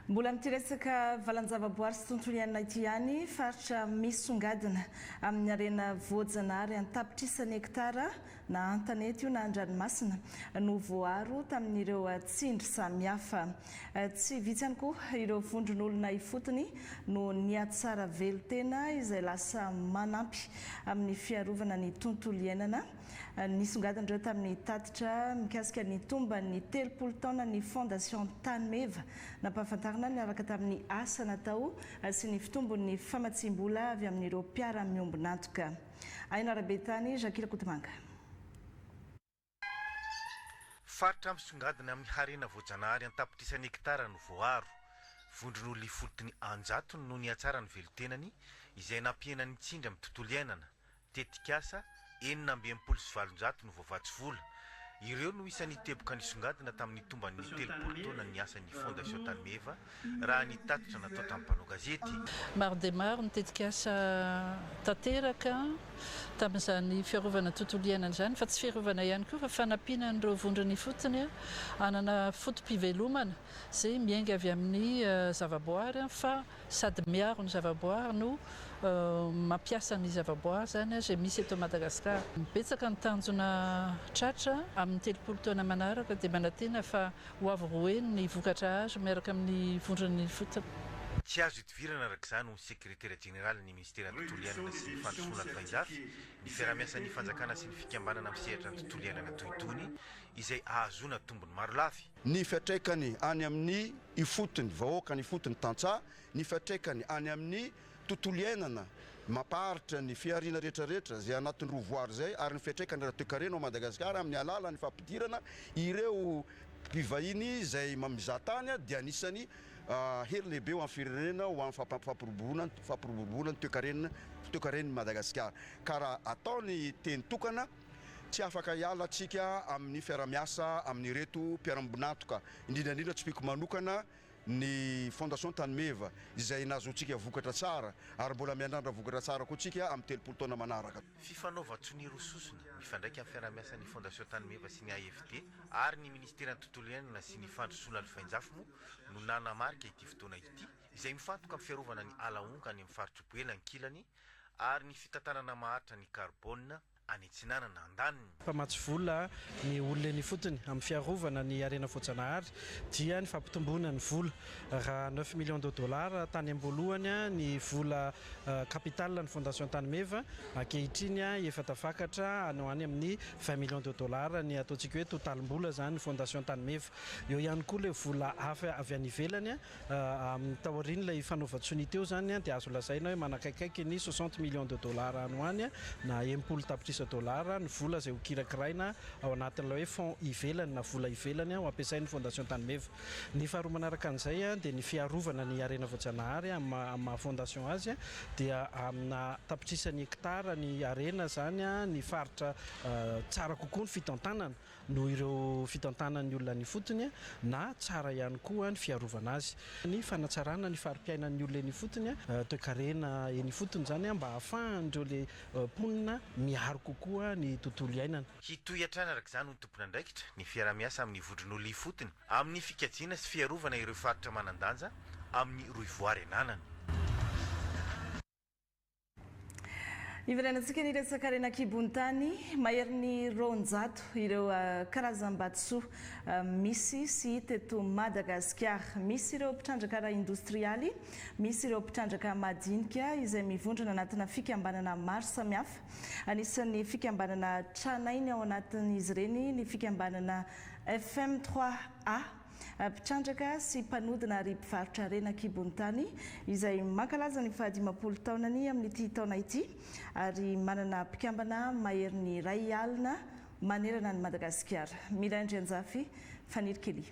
A: Mbola mitiresaka valanjavaboary sy tontolo iainana ity ihany faritra misongadina amin'ny arena voajanahary an-tapitrisany hektara na antanety io na an-dranomasina no voaro tamin'ireo tsindry samihafa. Tsy vitsy ihany koa ireo vondron'olona ifotony no niatsara velotena izay lasa manampy amin'ny fiarovana ny tontolo iainana. Nisongadina ireo tamin'ny tatitra mikasika ny tomban'ny 30 taona ny fondation Tanmeva nampahafantarana niaraka tamin'ny asa natao sy ny fitombon'ny famatsiam-bola avy amin'ireo mpiara-miombonantoka. Aina Rabetany, Jakila Kotomanga.
S: Faritra misongadina amin'ny harena voajanahary an-tapitrisany hektara no voaro. Vondron'olona ifotony anjato no niatsara ny velotenany izay nampiena ny tsindry amin'ny tontolo iainana. Tetikasa 720 no voavatsy vola. Ireo no isan'ny teboka nisongadina tamin'ny tomban'ny 30 taona ny asan'ny fondation Tanmeva raha ny tatitra natao tamin'ny mpanao gazety.
T: Maro dia maro ny tetikasa tanteraka tamin'izany fiarovana tontolo iainana izany, fa tsy fiarovana ihany koa fa fanampiana an'ireo vondrony fotony anana fotom-pivelomana izay miainga avy amin'ny zavaboary fa sady miaro ny zavaboary no mampiasa ny zavaboary zany izay misy eto Madagasikara. Betsaka ny tanjona tratra amin'ny 30 taona manaraka dia manantena fa ho avy roeny ny vokatra azo miaraka amin'ny vondrony fotony.
S: Tsy azo itovirana arak'izany ho sekretera jeneraly ny ministera ny tontolo iainana sy ny fandrosoana ny fanjafy ny fiaramiasan'ny fanjakana sy ny fikambanana amin'ny sehatra ny tontolo iainana toy itony izay ahazona tombony maro lafy.
U: Ny fiatraikany any amin'ny ifotony vahoaka ny ifotony tantsaha, ny fiatraikany any amin'ny tontolo iainana maparitra ny fiarina rehetrarehetra zay anatin'ny rovoary zay ary ny fiatraikany raha toekarena ao Madagasikara amin'ny alalan'ny fampidirana ireo mpivahiny zay mamizatany dia anisany hery lehibe ho amin'ny firenena ho amin'ny fampiroboroboana ny toekaren'ny Madagasikara. Ka raha ataony teny tokana tsy afaka hiala atsika amin'ny fiaramiasa amin'ny reto mpiara-mibonantoka indrindrandrindra tsy piko manokana ny fondation Tanmeva izay nahazoantsika vokatra tsara ary mbola miandrandra vokatra tsara koa tsika amin'ny 30 taona manaraka.
S: Fifanaovan-tsony rososony mifandraika amin'ny fiaramiasan'ny fondation Tanmeva sy ny AFD ary ny ministera ny tontolo iainana sy ny fandrosoana ny fanjafy moa no nanamarika ity fotoana ity izay mifantoka amin'ny fiarovana ny alaonga any amin'ny faritry boela ny kilany ary ny fitantanana maharitra ny carbone anetsinanana andaniny.
V: Mpamatsy vola ny olona ny fotony amin'ny fiarovana ny arena voajanahary dia ny fampitomboana ny vola raha 9 millions de dollars tany ambolohany ny vola capital ny fondation Tanmeva ankehitriny efa tafakatra anao any amin'ny 20 millions de dollars ny ataontsika hoe totalim-bola zany ny fondation Tanmeva. Eo ihany koa le vola hafa avy any ivelany amin'ny taoriny ilay fanaovan-tsony teo zany dia azo lazaina hoe manakaikaiky ny 60 millions de dollars ano any na 10 tapitrisa dollars ny vola zay ho kirakiraina ao anatin'ilay hoe fond ivelany na vola ivelany ho ampiasain'ny fondation Tanmeva. Ny faharoa manaraka an'izay dia ny fiarovana ny arena voajanahary amin'ny fondation azy dia amina tapitrisany hektara ny arena zany ny faritra tsara kokoa ny fitantanana no ireo fitantanan'ny olona ny fotony na tsara ihany koa ny fiarovana azy. Ny fanatsarana ny farim-piainan'ny olona ny fotony toekarena eny fotony zany mba ahafahan'ireo le mponina miaro kokoa ny tontolo iainana.
S: Hitohy-atrana arak'izany ny tompona andraikitra ny fiaramiasa amin'ny vondron'olona ifotony amin'ny fikajiana sy fiarovana ireo faritra manan-danja amin'ny roivoary ananana.
A: Iverenantsika ny resaka arena kibon-tany mahery ny ronjato ireo karazam-batosoa misy sy hita eto Madagasikara. Misy ireo mpitrandraka ara-industrialy, misy ireo mpitrandraka madinika izay mivondrona anatina fikambanana maro samihafa. Anisan'ny fikambanana tranainy ao anatin'izy ireny ny fikambanana FM3A mpitrandraka sy mpanodina ary mpivarotra arena kibon-tany izay mankalaza ny 50 taonany amin'ity taona ity ary manana mpikambana mahery ny ray alina manerana ny Madagasikara. Mirandry Anjafy, Fanir Kely.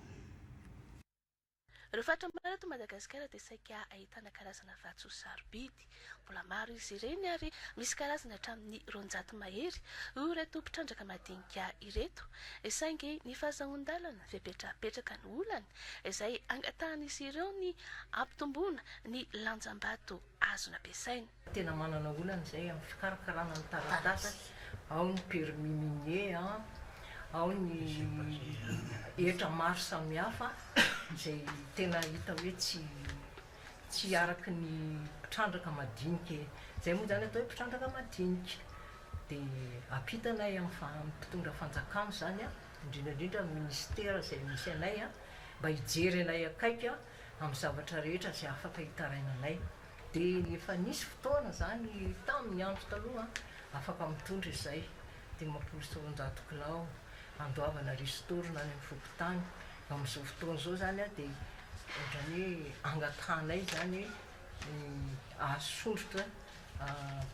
W: Rehefa hatramarana Madagasikara dia saika ahitana karazana vato sarobidy mbola maro izy ireny ary misy karazana hatramin'ny 200 mahery ireto mpitrandraka madinika ireto saingy ny fahazahoan-dalana fipetrapetraka ny olana izay angatahan'izy ireo ny ampitomboana ny lanjam-bato azo nampiasaina.
X: Tena manana olana izay amin'ny fikarakarana ny taratasy ao ny permis minier ao ny hetra maro samihafa izay tena hita hoe tsy araky ny mpitrandraka madinika zay moa zany atao hoe mpitrandraka madinika dia ampitanay amin'ny mpitondra fanjakana zany a indrindrandrindra ministera zay misy anay a mba hijery anay akaika amin'ny zavatra rehetra zay afaka hitarainanay dia efa nisy fotoana zany tamin'ny andro taloha afaka mitondra izay dia mampolisy 900 kilao andoavana ristorona any amin'ny fokotany amin'izao fotoana zao zany a dia ohatrany hoe angatanay zany ahasondrotra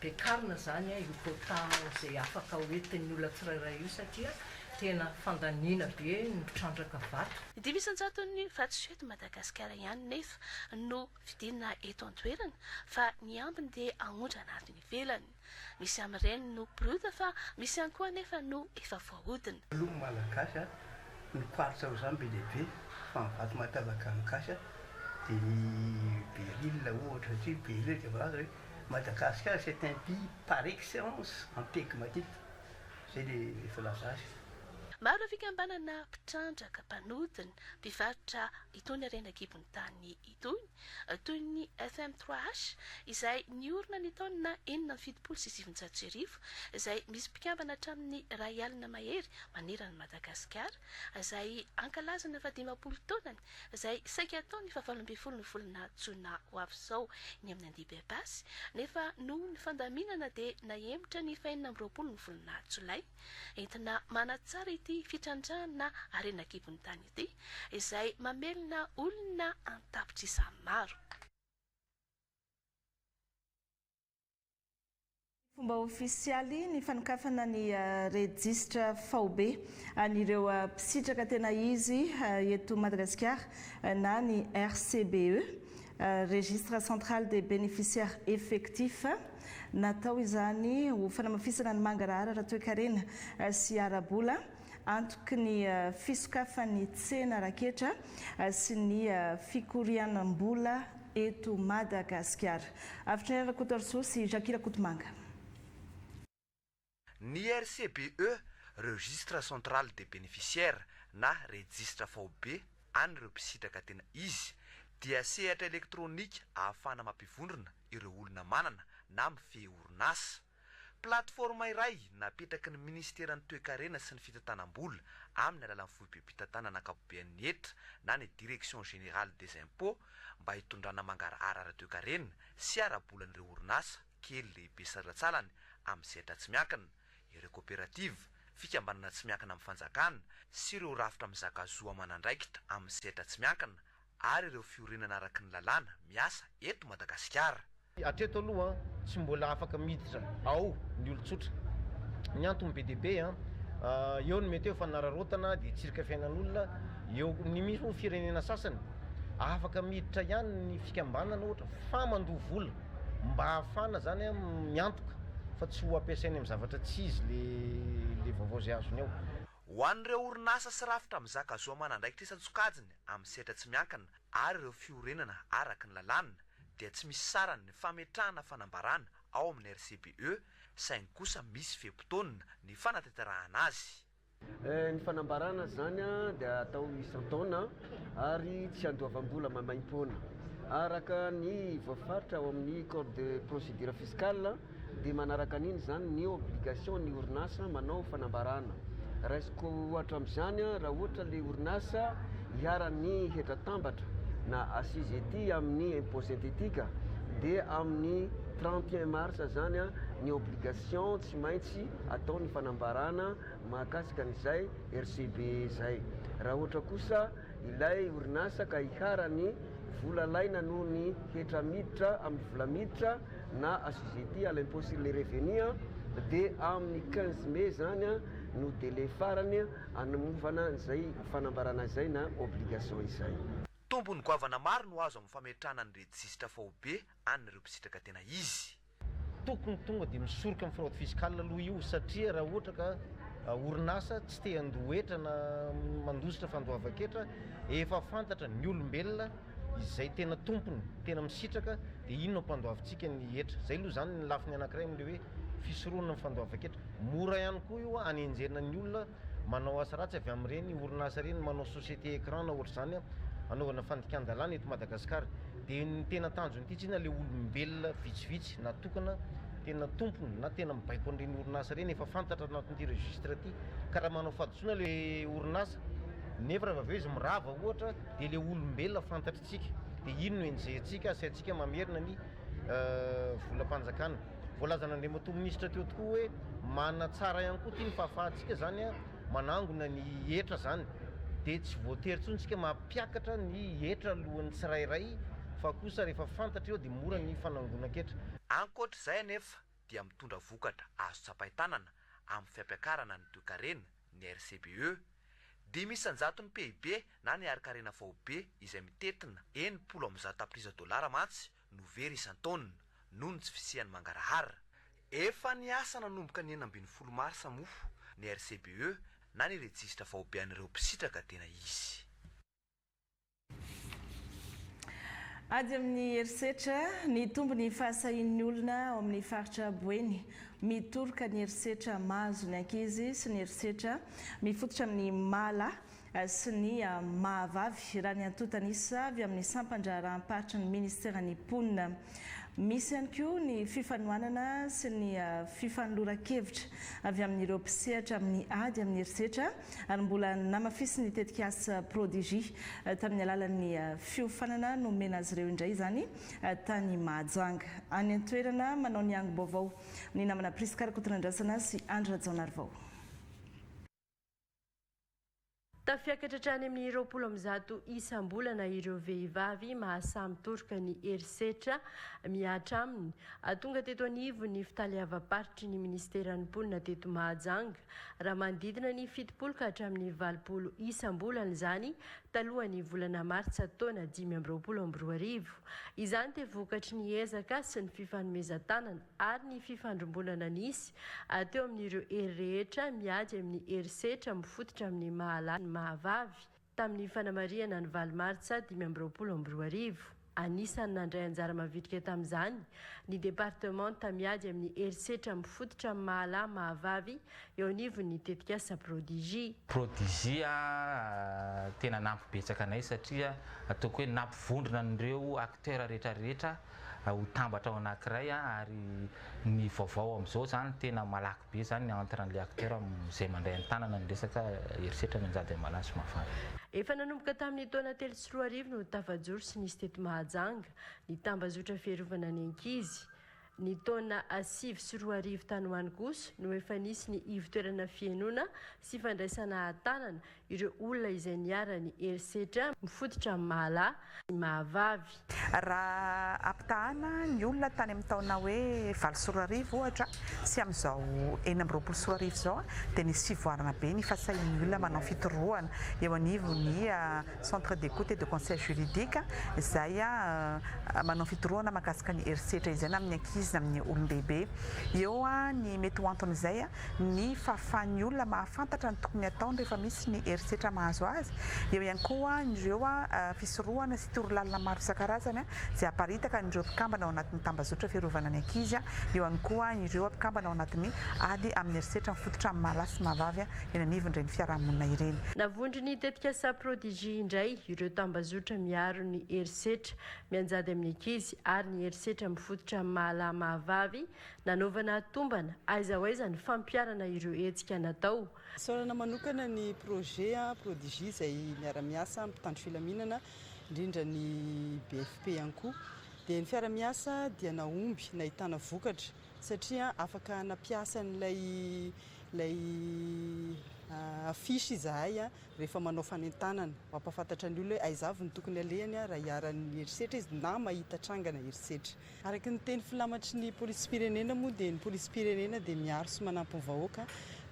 X: bekarina zany io quota zay afaka hoentin'ny olona tsirairay io satria tena fandaniana be ny mpitrandraka vato.
W: Dimy isanjaton'ny vatosoeto Madagasikara ihany nefa no vidinina eto an-toerana fa ny ambiny dia aondra anaty ivelany. Misy amin'ireny no brota fa misy ihany koa nefa no efa voahodina.
B: Lomo malagasy nikoaritra ho zany be lehibe fa ny vato matavaka mikasa dia beril ohatra satria beril dia Madagascar c'est un pays par excellence en pegmatite. C'est les folazages.
W: Maro fikambanana mpitrandraka mpanodina mpivarotra itony arenagibony tany itony toy ny FM3H izay niorina ny taonina 1976 izay misy mpikambana hatramin'ny ray alina mahery manerana Madagasikara izay ankalazana fa 50 taonany izay saika atao ny 17 ny volana Jona ho avy izao ny amin'ny andibe basy nefa noho ny fandaminana dia nahemotra ny 24 ny volana Jolay entina manatsara ity fitrandrana arenagibony tany ity izay mamelona olona an-tapitra isa maro.
A: Fomba ofisialy ny fanokafana ny registre FAOB an'ireo mpisitraka tena izy eto Madagasikara na ny RCBE, Registre Central des Bénéficiaires Effectifs. Natao izany ho fanamafisana ny mangarahara raha toe-karena sy arabola antoky ny fisokafan'ny tsena raketra sy ny fikorianam-bola eto Madagasikara. Avitra ny Rakotorso sy Jakira Kotomanga.
C: Ny RCBE, Registre Central des Bénéficiaires na Registre FAOB an'ireo mpisitraka tena izy dia sehatra elektronika ahafana mampivondrona ireo olona manana na mifehy orinasa. Platforma iray napetraky ny ministeran'ny toe-karena sy ny fitantanam-bola amin'ny alalan'ny foibe-pitantanana ankapobean'ny etra na ny Direction Générale des Impôts mba hitondrana mangarahara ara-toe-karena sy arabolan'ireo orinasa kely lehibe salatsalany amin'ny sehatra tsy miankina, ireo coopérative, fikambanana tsy miankina amin'ny fanjakana sy ireo rafitra mizakazoa aman'andraikitra amin'ny sehatra tsy miankina ary ireo fiorenana araky ny lalàna miasa eto Madagasikara.
D: Hatreto aloha tsy mbola afaka miditra ao ny olon-tsotra. Ny antony be dia be eo ny mety hoe fanararotana dia tsirika fiainan'olona eo ny misy firenena sasany afaka miditra ihany ny fikambanana ohatra fa mandoha vola mba ahafana zany miantoka fa tsy ho ampiasainy amin'ny zavatra tsy izy le vaovao zay azony ao.
C: Ho an'ireo orinasa sy rafitra mizaka zo aman'andraikitra isan-tsokajiny amin'ny sehatra tsy miankina ary ireo fiorenana araky ny lalàna dia tsy misy sarany ny fametrahana fanambarana ao amin'ny RCBE saingy kosa misy feim-potoana ny fanateterahana azy.
F: Ny fanambarana zany dia atao isan-taona ary tsy andoavam-bola mamaim-poana araka ny voafaritra ao amin'ny code de procédure fiscale dia manaraka an'iny zany ny obligation ny orinasa manao fanambarana. Raisiko ohatra amin'izany raha ohatra le orinasa hiara-ny hetra-tambatra na assujetti amin'ny impôt synthétique dia amin'ny 31 mars zany ny obligation tsy maintsy atao ny fanambarana mahakasika an'izay RCB zay. Raha ohatra kosa ilay orinasa ka hiara-ny vola laina noho ny hetra miditra amin'ny vola miditra na assujetti à l'impôt sur les revenus dia amin'ny 15 mai zany no délai farany anomofana izay fanambarana izay na obligation izay.
C: Tombony goavana maro no azo amin'ny fametrahana ny registre FAOB an'ireo mpisitraka tena izy.
D: Tokony tonga dia misoroka amin'ny fraude fiscale aloha io satria raha ohatra ka orinasa tsy te handohetra na mandositra fandoava-ketra efa fantatra ny olombelona izay tena tompony tena misitraka dia ino no mpandoavintsika ny hetra. Zay aloha zany ny lafiny anankiray amin'ilay hoe fisoroana ny fandoava-ketra. Mora ihany koa io hanenjena ny olona manao asa ratsy avy amin'ireny orinasa ireny manao société écran na ohatra zany anaovana fandikan-dalàna eto Madagasikara. Dia ny tena tanjon'ity tsina le olombelona vitsivitsy natokana tena tompony na tena mibaiko an'ireny orinasa reny efa fantatra anatin'ity registre ty ka raha manao fadotsoana le orinasa nefa raha aveo izy mirava ohatra dia le olombelona fantatritsika dia ino no enjehintsika sy atsika mamerina ny volam-panjakana. Voalazana Andriamatoa minisitra teo tokoa hoe mana tsara ihany koa ty ny fahafahantsika zany a manangona ny hetra zany dia tsy voatery tsontsika mampiakatra ny hetra alohan'ny tsirairay fa kosa rehefa fantatra eo dia mora ny fanangonan-ketra.
C: Ankoatra izay anefa dia mitondra vokatra azo tsapaitanana amin'ny fiampiakarana ny toekarena ny RCBE. 10,100 ny PIB na ny ari-karena vaobe izay mitetina 70 tapitriza dolara mantsy no very isan-taonina noho ny tsy fisian'ny mangarahara. Efa ny asa nanomboka ny 12 marsa mofo ny RCBE na ny rejistra vaobe an'ireo mpisitraka tena izy.
A: Ady amin'ny herisetra ny tombony fahasahin'ny olona ao amin'ny faritra Boeny mitoroka ny herisetra mahazo ny ankizy sy ny herisetra mifototra amin'ny mala sy ny mahavavy raha ny antotanisa avy amin'ny sampandraharam-paritra ny ministeran'ny mponina. Misy ihany koa ny fifanohanana sy ny fifanolora-kevitra avy amin'ireo mpisehatra amin'ny ady amin'ny herisetra ary mbola namafisy ny tetikasa prodigie tamin'ny alalan'ny fiofanana nomena azy ireo indray zany tany Mahajanga. Any an-toerana manao ny ango-baovao ny namana Priskara Kotonandrasana sy Andra Jaonarvao.
E: Tafiakatra trany amin'ny 20 isam-bolana ireo vehivavy mahasamy toroka ny herisetra miatra aminy. Tonga teto anivo ny fitaliavam-paritry ny ministeran'ny mponina teto Mahajanga raha manodidina ny 70 ka hatramin'ny 20 isam-bolana izany talohan'ny volana Martsa taona 2022. Izany dia vokatry ny ezaka sy ny fifanomezan-tanana ary ny fifandrom-bolana nisy teo amin'ireo hery rehetra miady amin'ny herisetra mifototra amin'ny mahavavy tamin'ny fanamariana ny 20 Martsa 2022. Anisan'ny nandray anjara mavitrika tamin'izany ny departemanta miady amin'ny herisetra mifototra amin'ny mahavavy eo anivon'ny tetikasa prodigie.
G: Prodigie tena nampibetsaka anay satria ataoko hoe nampivondrona an'ireo acteur rehetrarehetra ho tambatra ao anankiray ary ny vaovao amin'izao zany tena malaky be zany ny antran'le acteur izay mandray an-tanana ny resaka herisetra manjady malaso mafana.
E: Efa nanomboka tamin'ny taona 3 no tafajoro sy nisy teto Mahajanga ny tambazotra fiarovana ny ankizy. Ny taona 5 tany ho any kosa no efa nisy ny ivotoerana fiainoana sy fandraisana tanana ireo olona izay niara ny herisetra mifototra amin'ny mahavavy.
H: Raha ampitahana ny olona tany amin'ny taona hoe 7 ohatra sy amin'izao 20 zao dia nisy fivoarana be ny fahasahin'ny olona manao fitorohana eo anivon'ny centre d'écoute et de conseil juridique izay manao fitorohana mahakasika ny herisetra izay na amin'ny ankizy na amin'ny olon-dehibe. Eo ny mety ho anton'izay ny fahafahan'ny olona mahafantatra ny tokony ataony rehefa misy ny herisetra mahazo azy. Eo ihany koa ireo fisorohana sy torolalina maro isan-karazany izay aparitaka ireo mpikambana ao anatin'ny tambazotra fiarovana ny ankizy. Eo ihany koa ireo mpikambana ao anatin'ny ady amin'ny herisetra mifototra amin'ny mahalasy mahavavy eny anivon'ireny fiarahamonina ireny.
E: Navondry ny tetikasa prodigie indray ireo tambazotra miaro ny herisetra mianjady amin'ny ankizy ary ny herisetra mifototra amin'ny mahavavy nanaovana tombana aiza ho aiza ny fampiarana ireo hetsika natao.
I: Saorana manokana ny projet prodigie izay miara-miasa mpitandro filaminana indrindra ny BFP ihany koa. Dia ny fiara-miasa dia nahomby nahitana vokatra satria afaka nampiasa n'ilay afisy izahay rehefa manao fanentanana mampafantatra ny olona hoe aiza avy ny tokony alehany raha hiaran'ny herisetra izy na mahita trangana herisetra. Araky ny teny filamatry ny polisy-pirenena moa dia ny polisy-pirenena dia miaro sy manampy ny vahoaka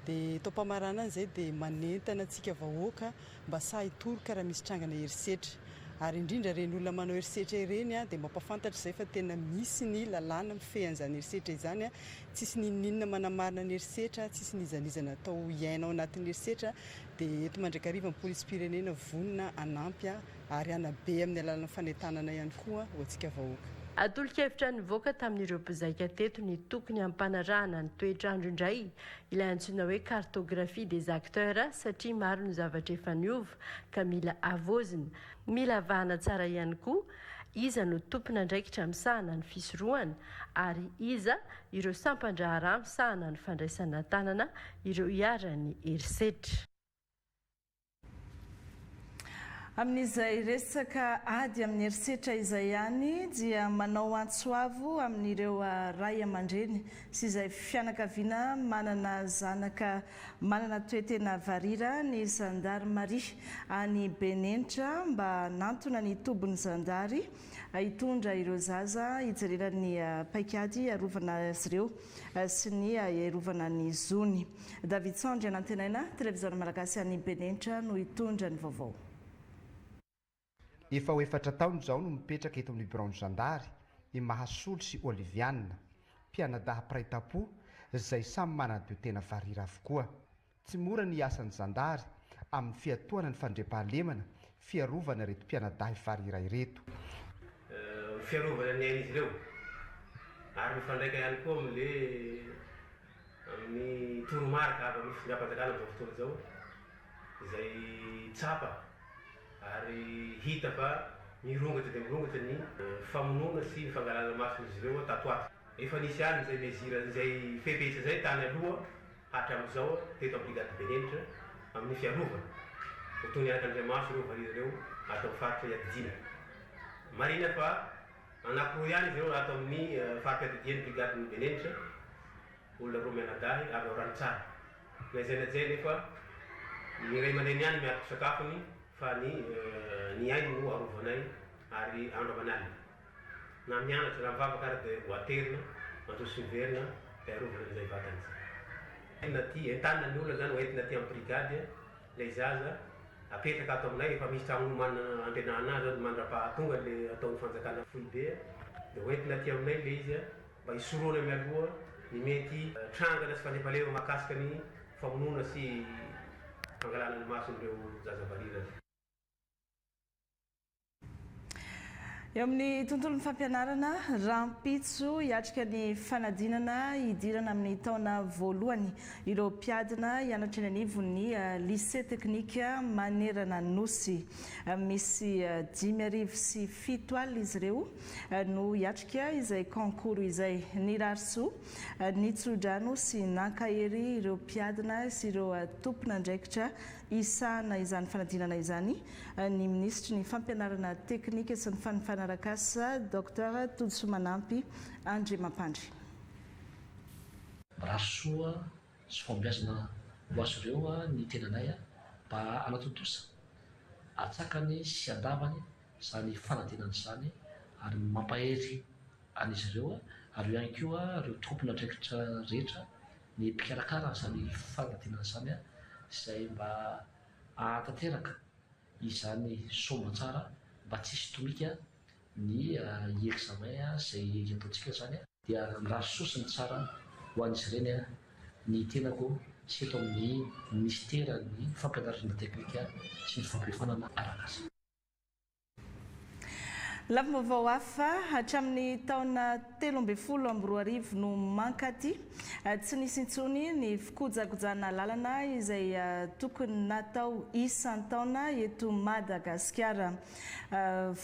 I: dia taom-pamaranana izay dia manentana antsika vahoaka mba sahy toroka raha misy trangana herisetra. Ary indrindra reny olona manao herisetra ireny dia mampafantatra izay fa tena misy ny lalàna mifehan'izany herisetra izany tsisy ninona manamarina ny herisetra, tsisy nizanizana atao iaina ao anatin'ny herisetra. Dia eto Manjakariva ny polisy-pirenena vonona anampy ary anabe amin'ny alalan'ny fanentanana ihany koa ho antsika vahoaka.
E: Atolo-kevitra nivoaka tamin'ireo mpizaika teto ny tokony hampanarahana ny toetrandro indray ilay antsoina hoe cartographie des acteurs satria maro ny zavatra efa niova ka mila avozina, mila avahana tsara ihany koa iza no tompona ndraikitra misahana ny fisorohana ary iza ireo sampandraharaha misahana ny fandraisana tanana ireo hiarany herisetra.
A: Amin'izay resaka ady amin'ny herisetra izay ihany dia manao antsoavo amin'ireo ray aman-dreny sy izay fianakaviana manana zanaka manana toetena varira ny Zandary Maria any Benenitra mba nantona ny tobony Zandary hitondra ireo zaza hijereran'ny paikady arovana azy ireo sy ny iarovana ny zony. David Sandry anantenaina televiziona malagasy any Benenitra no hitondra ny vaovao.
J: Efa ho 4 taona izao no mipetraka eto amin'ny Braon Zandary i Mahasolo sy Oliviana, mpianadahy praitapo izay samy manana tena varira avokoa. Tsy mora ny asan'ny Zandary amin'ny fiatoana ny fandriampahalemana fiarovana ireto mpianadahy varira ireto.
K: Fiarovana ny izy ireo ary mifandraika ihany koa amin'ny toromarika avy amin'ny findram-panjakana amin'izao fotoana izao izay tsapa ary hita fa mirongatra dia mirongatra ny famonoana sy fangalana mason'izy ireo tato ato. Efa nisy any izay mesira izay fepesa izay tany aloha hatramin'izao teto amin'ny brigade Benenitra amin'ny fiarovana. Otony Andriamaso ireo varira ireo atao faritra iadidina. Marina fa anankiroa ihany izy ireo atao amin'ny faritra iadidina brigade Benenitra, olona roa mianadahy avy ao Ranitsara. Izay na izay nefa ny iray aman-dreny ihany miaraka sakafony fa ny ainy no arovanay ary andro aman'alina. Na mianatra raha mivavaka ary dia ho aterina, mandroso verina dia arovana izay vatany izay. Naty entanina ny olona zany ho entina aty amin'ny brigady ilay zaza apetraka ato aminay efa misy trano manana andrenana azy mandra-pahatonga le ataon'ny fanjakana foibe dia ho entina aty aminay ilay izy mba hisoroana mialoha ny mety trangana sy fandriampahalema mahakasika ny famonoana sy fangalana ny mason'ireo zaza varira.
A: Eo amin'ny tontolon'ny fampianarana, rampitso hiatrika ny fanadinana hidirana amin'ny taona voalohany ireo mpiadina hianatra eny anivon'ny lycée teknika manerana nosy. Misy 5,7 alina izy ireo no hiatrika izay concours izay ny rarisoa ny tsodrano sy nankahery ireo mpiadina sy ireo tompona ndraikitra isana izany fanadinana izany ny ministry ny fampianarana teknika sy ny fanifanarakasa Dr Todso Manampy André Mampandry.
L: Rasoa sy fambiazana ho azy ireo ny tenanay mba anatontosa atsakany sy andavany izany fanadinana izany ary mampahery an'izy ireo ary ihany koa ireo tompona ndraikitra rehetra ny mpikarakara izany fanadinana izany izay mba ahatanteraka izany somatsara mba tsisy tomika ny examen izay ataontsika izany dia rasosiny tsara ho an'izy ireny ny tenako sy eto amin'ny ministera ny fampianarana teknika sy ny fampifanana arakasa.
A: Lavim-baovao hafa hatramin'ny taona 2012 no mankaty tsy nisy intsony ny fikojakojana lalana izay tokony natao isan-taona eto Madagasikara.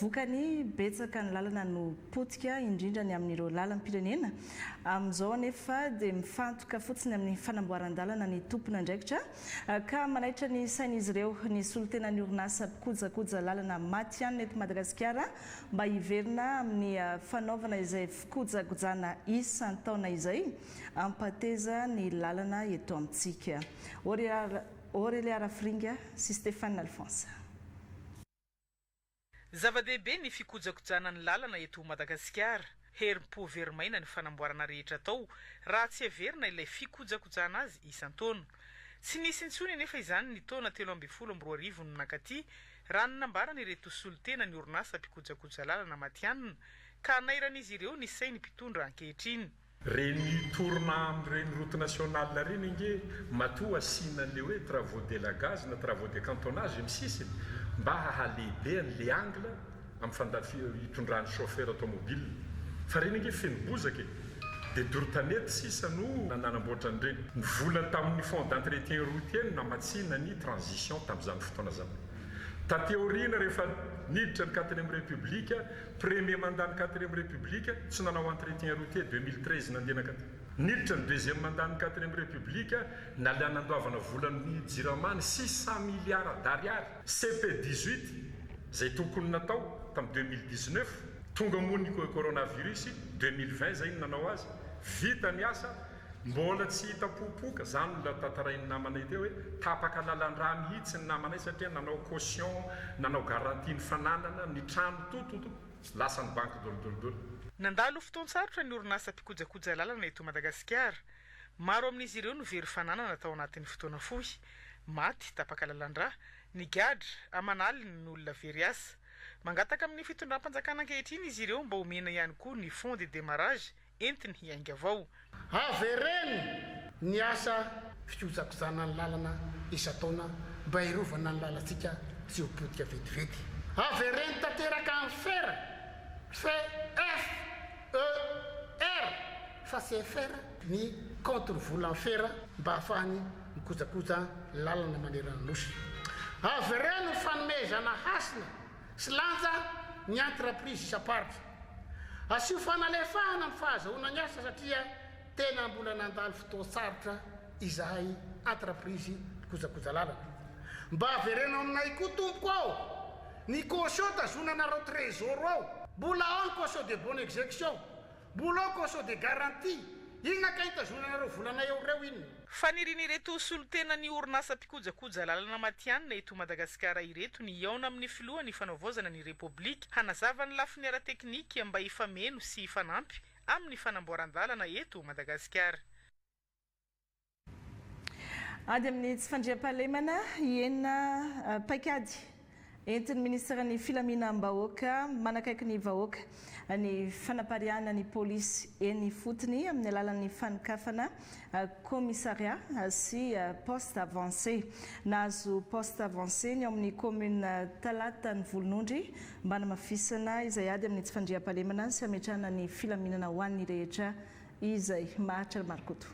A: Vokany betsaka ny lalana no potika indrindra ny amin'ireo lalam-pirenena. Amin'izao anefa dia mifantoka fotsiny amin'ny fanamboaran-dalana ny tompona ndraikitra ka manaitra ny sain'izy ireo ny solotena ny orinasa mpikojakoja lalana Matianina eto Madagasikara mba hiverina amin'ny fanaovana izay fikojakojana isan-taona izay ampateza ny lalana eto amintsika. Aurélie Arafringa sy Stéphane Alphonse.
N: Zava-dehibe ny fikojakojana ny lalana eto Madagasikara. Herim-po verimaina ny fanamboarana rehetra tao raha tsy heverina ilay fikojakojana azy isan-taona. Tsy nisy intsony nefa izany ny taona 2012 no nankaty raha nanambarana ireto solotena ny orinasa mpikojakoja lalana Matianina ka nairan'izy ireo ny sainy mpitondra ankehitriny.
Y: Reny tourna amin'ireny route nationale reny inge matoa asiana le hoe travaux de la gaz na travaux de cantonnage amin'ny sisiny mba hahalehibe an'le angle amin'ny hitondrany chauffeur automobile fa reny nge feno bozaka dia dorotanety sisa no nanamboatra an'ireny ny volany tamin'ny fond d'entretien routier no namatsina ny transition tamin'izany fotoana zany tateoriana rehefa niditra ny 4e république premier mandat ny 4e république tsy nanao entretien routier 2013 nandehanaka niditra ny 2e mandat ny 4e république nalianandoavana volan'ny jiramany 600 milliards d'ariary CP18 zay tokony natao tamin'ny 2019 tonga mony coronavirus 2020 zay nanao azy vita ny asa mbola tsy hita popoka zany la tatarainy namanay teo hoe tapaka lalan-drà mihitsy ny namanay satria nanao caution nanao garantie ny fananana ny trano tototo lasa ny banque dolodolodolo
N: nandalo fotoan-tsarotra ny orinasa mpikojakoja lalana eto Madagasikara maro amin'izy ireo no very fananana tao anatin'ny fotoana fohy maty tapaka lalan-drà ny gadra amanaliny ny olona very asa mangataka amin'ny fitondram-panjakana ankehitriny izy ireo mba omena ihany koa ny fond de démarrage entiny hiainga avao
M: avereny ny asa fikojakojana ny lalana isa-taona mba hirovana ny lalantsika tsy ho potika vetivety avereny tanteraka amin'ny fera FER fa CFR ny contre ny vola ny fera mba hahafahany mikojakoja lalana manerana nosy avereny ny fanomezana hasina sy lanja ny entreprise isa-paritra asio fanalefahana ny fahazahoana ny asa satria tena mbola nandalo fotoan-tsarotra izahay entreprise kojakoja lalana mba averena aminay koa tompoko ao ny caution tazonanareo trésor ao mbola ao ny caution de bonne exécution mbola ao caution de garantie inona ka hitazonanareo volanay eo reo inona
N: fa nirinireto solotena ny orinasa mpikojakoja lalana matianina eto Madagasikara ireto ny iaona amin'ny filohan'ny fanaovozana ny Republika hanazava ny lafiny ara-teknika mba hifameno sy hifanampy amin'ny fanamboaran-dalana eto Madagasikara.
A: Ady amin'ny tsy fandriam-pahalemana enina paikady entin'ny ministra ny filaminam-bahoaka manakaiky ny vahoaka ny fanapariana ny polisy eny fotony amin'ny alalan'ny fanokafana commissariat sy poste avancé nazo poste avancé ny amin'ny commune talata ny volonondry mba namafisana izay ady amin'ny tsy fandriam-pahalemana sy ametrahana ny filaminana ho an'ny rehetra izay mahatra marikoto.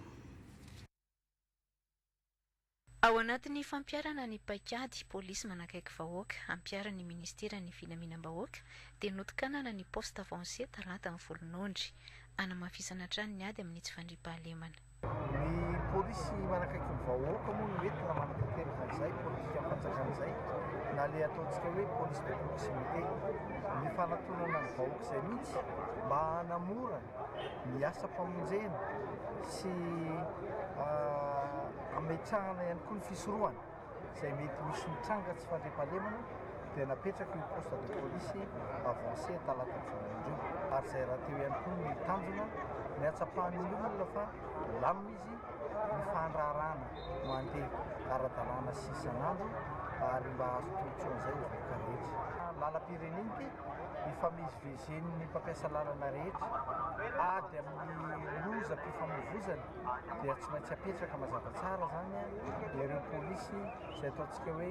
O: Ao anatin'ny fampiarana ny paikady polisy manakaiky vahoaka ampiaran'ny ministera ny filaminam-bahoaka dia notokanana ny poste avancé talata ny volonondry anamafisana hatrany ny ady amin'ny tsy fandriam-pahalemana.
P: Ny polisy manakaiky ny vahoaka moa no entina manakateraka an'izay politika fanjakana izay na le ataontsika hoe police de proximité ny fanatonana ny vahoaka izay mihitsy mba hanamora ny asa mpamonjena sy ametrahana ihany koa ny fisorohana izay mety misy mitranga tsy fandriam-pahalemana dia napetraka io poste de police avancé talata ny volonondry ary izay raha teo ihany koa ny tanjona ny atsapahan'ny olona fa lamina izy ny fandrarana mandeha ara-dalàna sy isan'andro ary mba azo tolotroan'izay ho vahoaka rehetra lalam-pirenenity ifamezivezen'ny mpampiasa lalana rehetra ady amin'ny loza mpifamoivozana dia tsy maintsy apetraka mazava tsara zany ireo polisy izay ataontsika hoe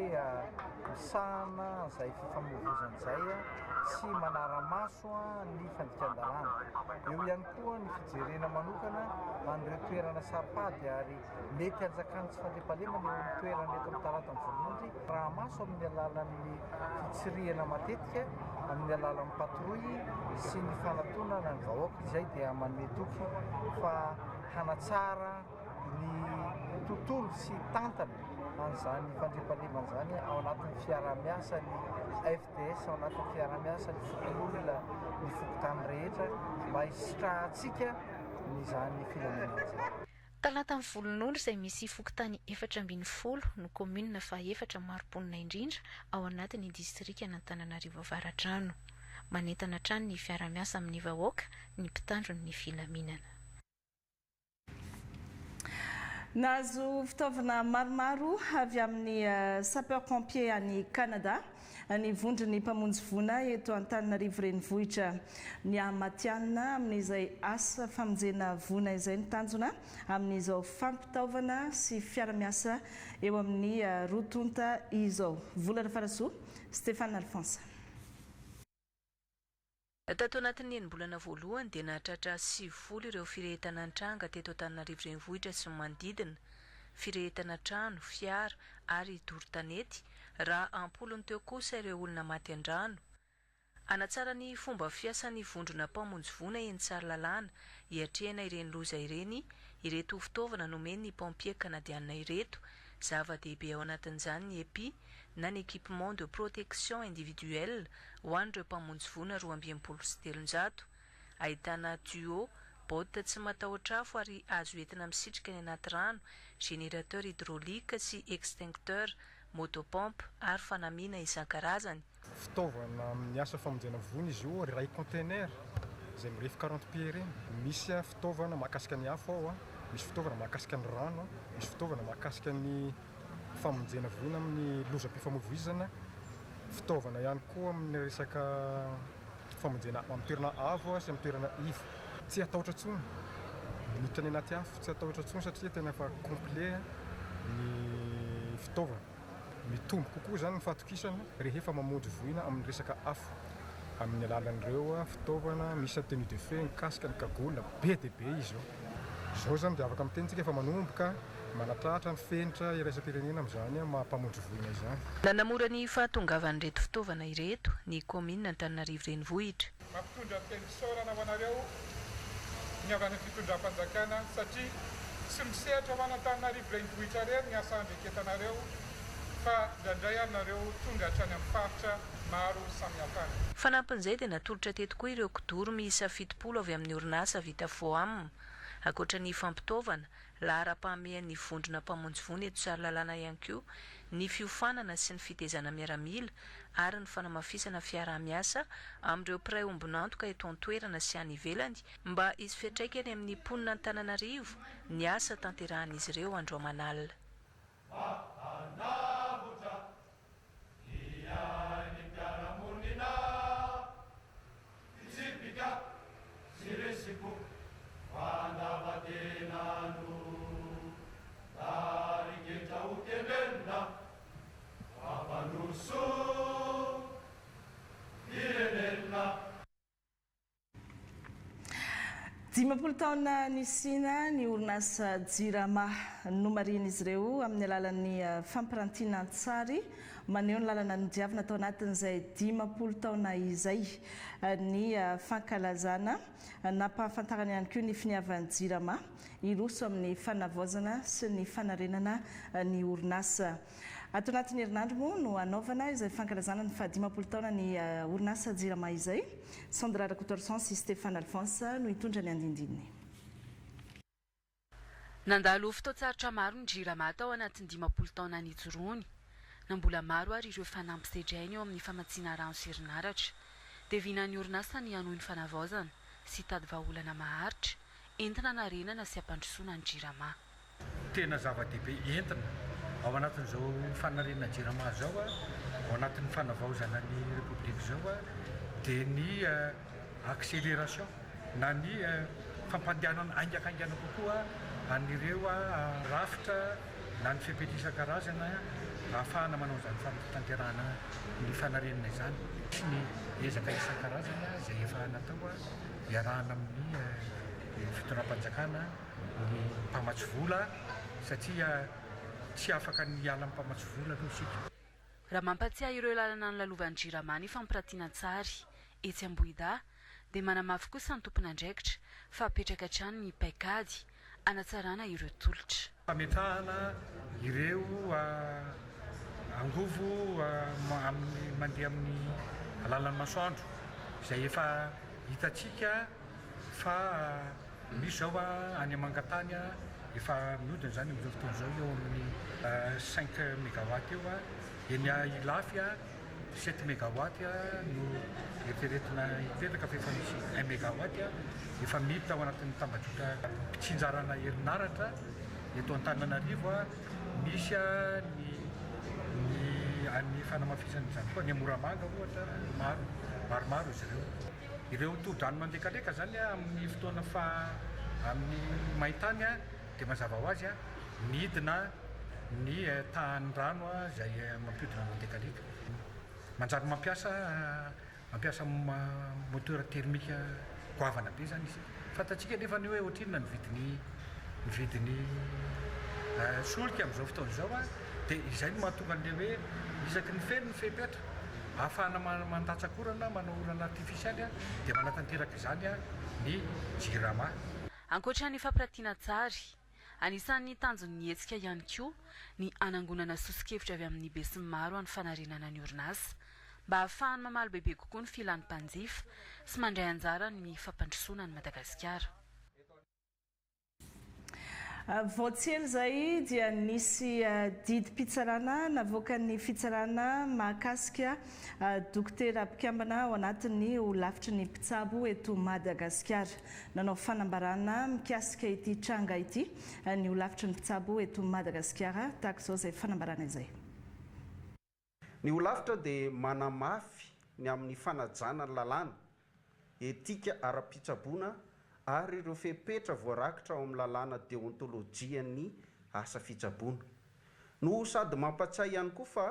P: misahana izay fifamoivozana izay sy manara-maso ny fandikan-dalàna. Eo ihany koa ny fijerena manokana an'ireo toerana saripady ary mety hanjakany tsy fandriam-pahalemana eo amin'ny toerana eto amin'ny talata ny volonondry raha maso amin'ny alalan'ny fitsirihana matetika amin'ny alalan'ny patrouille sy ny fanatonana ny vahoaka izay dia manome toky fa hanatsara ny tontolo sy tantana an'izany fandriam-pahalemana izany ao anatin'ny fiarah-miasa ny FDS ao anatin'ny fiarah-miasa ny fokon'olona ny fokotany rehetra mba hisitrahantsika nyzany filaminana izany.
O: Talata ny volonondry izay misy fokotany 440 no commune fa 4 marom-ponina indrindra ao anatin'ny distrika n'Antananarivo Avaratrano manentana hatrany ny fiarah-miasa amin'ny vahoaka ny mpitandron'ny filaminana.
A: Nazo fitaovana maromaro avy amin'ny sapeur pompier any Canada ny vondry ny mpamonjy vona eto Antananarivo renivohitra. Ny Amatianina amin'izay asa famonjena vona izay ny tanjona amin'izao fampitaovana sy fiara-miasa eo amin'ny rotonta izao. Volana Farasoa, Stéphane Alphonse.
Q: Tato anatin'ny enim-bolana voalohany dia nahatratra 70 ireo firehetana an-tranga teto Antananarivo renivohitra sy manodidina, firehetana trano, fiara ary doron-tanety, raha ampolony teo kosa ireo olona maty an-drano. Anatsara ny fomba fiasan'ny vondrona mpamonjy vona eny Tsaralalàna hiatrehana ireny loza ireny, ireto fitaovana nomeny ny pompier canadiana ireto. Zava-dehibe ao anatin'izany ny EPI na ny équipement de protection individuelle ho an'ireo mpamonjy vona 270. Ahitana tuyau, botte tsy matahotra afo ary azo entina misitrika ny anaty rano, générateur hydraulique sy extincteur, motopompe ary fanamiana isan-karazany.
R: Fitaovana amin'ny asa famonjena vona izy io ray container izay mirefy 40 pieds ireny. Misy fitaovana mahakasika ny afo ao, misy fitaovana mahakasika ny rano, misy fitaovana mahakasika ny famonjena vona amin'ny lozam-pifamoivoizana, fitaovana ihany koa amin'ny resaka famonjena amin'ny toerana avo sy amin'ny toerana ivo. Tsy atahotra tsony miditra ny anaty afo, tsy atahotra tsony satria tena efa complet ny fitaovana. Mitombo kokoa zany ny fahatokisana rehefa mamonjy voina amin'ny resaka afo amin'ny alalan'ireo fitaovana misy tenue de feu, ny casque, ny cagoule, be dia be izy io. Izao zany dia afaka mitentsika efa manomboka manatratra ny fenitra iraisam-pirenena amin'izany mampamonjy voina izany.
Q: Nanamora ny fahatongavan'ireto fitaovana ireto ny commune Antananarivo renivohitra.
T: Mampitondra tendrisaorana ho anareo ny avy any fitondram-panjakana satria tsy misehatra ho an'Antananarivo renivohitra reny ny asa andreketanareo fa ndraindray anareo tonga hatrany amin'ny faritra maro samihafa.
Q: Fanampin'izay dia natolotra teto koa ireo kidoro miisa 70 avy amin'ny orinasa vita foam. Ankoatra ny fampitaovana, lahara-pahamehan'ny vondrona mpamonjy vona eto Tsaralalàna ihany koa ny fiofanana sy ny fitezana miaramila ary ny fanamafisana fiara-miasa amin'ireo mpiray ombinantoka eto an-toerana sy any ivelany mba hisy fiantraikany amin'ny mponina Antananarivo ny asa tanterahan'izy ireo andro aman'alina.
A: Dimampolo taona nisina ny orinasa Jirama nomarina izy ireo amin'ny alalan'ny fampirantiana an-tsary maneho ny lalana ny diavina tao anatin'izay 10 taona izay ny fankalazana nampahafantarana ihany koa ny finiavan'ny Jirama iroso amin'ny fanavaozana sy ny fanarenana ny orinasa. Ato anatin'ny herinandro moa no anaovana izay fankalazana ny faha 10 taona ny orinasa Jirama izay. Sandra Rakotorson sy Stéphane Alphonse no hitondra ny andindininy.
U: Nandalo fotoan-tsaratra maro ny Jirama tao anatin'ny 10 taona nijoroany. Nambola maro ary ireo fanampy sedrainy eo amin'ny famatsiana rano sy herinaratra. Dia vinan'ny orinasa ny hanohy ny fanavaozana sy tady vahaolana maharitra entina narenana sy ampandrosoana ny Jirama.
V: Tena zava-dehibe entina ao anatin'izao fanarenana Jirama zao, ao anatin'ny fanavaozana ny Repoblika zao dia ny accélération na ny fampandehanana aingakaingana kokoa an'ireo rafitra na ny fipetrisa-karazana ahafahana manao izany fampitanterahana ny fanarenana izany. Sy ny ezaka isan-karazana izay efa natao iarahana amin'ny fitondram-panjakana ny mpamatsy vola satria tsy afaka ny ala amin'ny mpamatsy vola aloha isika.
U: Raha mampatsiahy ireo lalana ny lalovan'ny Jirama ny fampirantiana an-tsary etsy Ambohida dia manamafy kosa ny tompon'andraikitra fa apetraka hatrany ny paikady anatsarana ireo tolotra.
V: Fametrahana ireo angovo mandeha amin'ny alalan'ny masoandro izay efa hitantsika fa misy zao any Mangatany efa mihodina zany amin'izao fotoana izao eo amin'ny 5 mégawatt eo, eny Ilafy 7 mégawatt no eritreretina hiteraka fa efa misy 1 mégawatt efa miditra ao anatin'ny tambazotra mpitsinjarana herinaratra eto Antananarivo. Misy ny an'ny fanamafisany zany koa ny amoramanga ohatra maromaro izy ireo todrano mandekaleka zany amin'ny fotoana amin'ny maintany dia mazava ho azy midina ny tahanyrano zay mampiodina mandekaleka manjary mampiasa moteur thermique goavana be zany izy fantatsika nefa ny hoe ohatrinona ny vidiny solika amin'izao fotoana izao dia izay no mahatonga an'le hoe isaky ny feno ny fepetra ahafahana mandatsakorana manao orana artifisialy dia manatanteraka izany ny jirama.
U: Ankoatra ny fampiratiana tsary anisan'ny tanjon'ny hetsika ihany koa ny anangonana sosikevitra avy amin'ny be sy maro amin'ny fanarenana ny orinasa mba ahafahany mamaly bebe kokoa ny filan'ny mpanjifa sy mandray anjara ny fampandrosoana ny Madagasikara.
A: Voatsely zay dia nisy didy mpitsarana navoaka ny fitsarana mahakasika dokotera mpikambana ao anatin'ny ho lavitry ny mpitsabo eto Madagasikara. Nanao fanambarana mikasika ity tranga ity ny ho lavitry ny mpitsabo eto Madagasikara tahaka izao izay fanambarana izay.
B: Ny ho lavitra dia manamafy ny amin'ny fanajana ny lalàna etika ara-pitsaboana ary ireo fepetra voarakitra ao amin'ny lalàna deontolojia ny asa fitsaboana no sady mampatsiahy ihany koa fa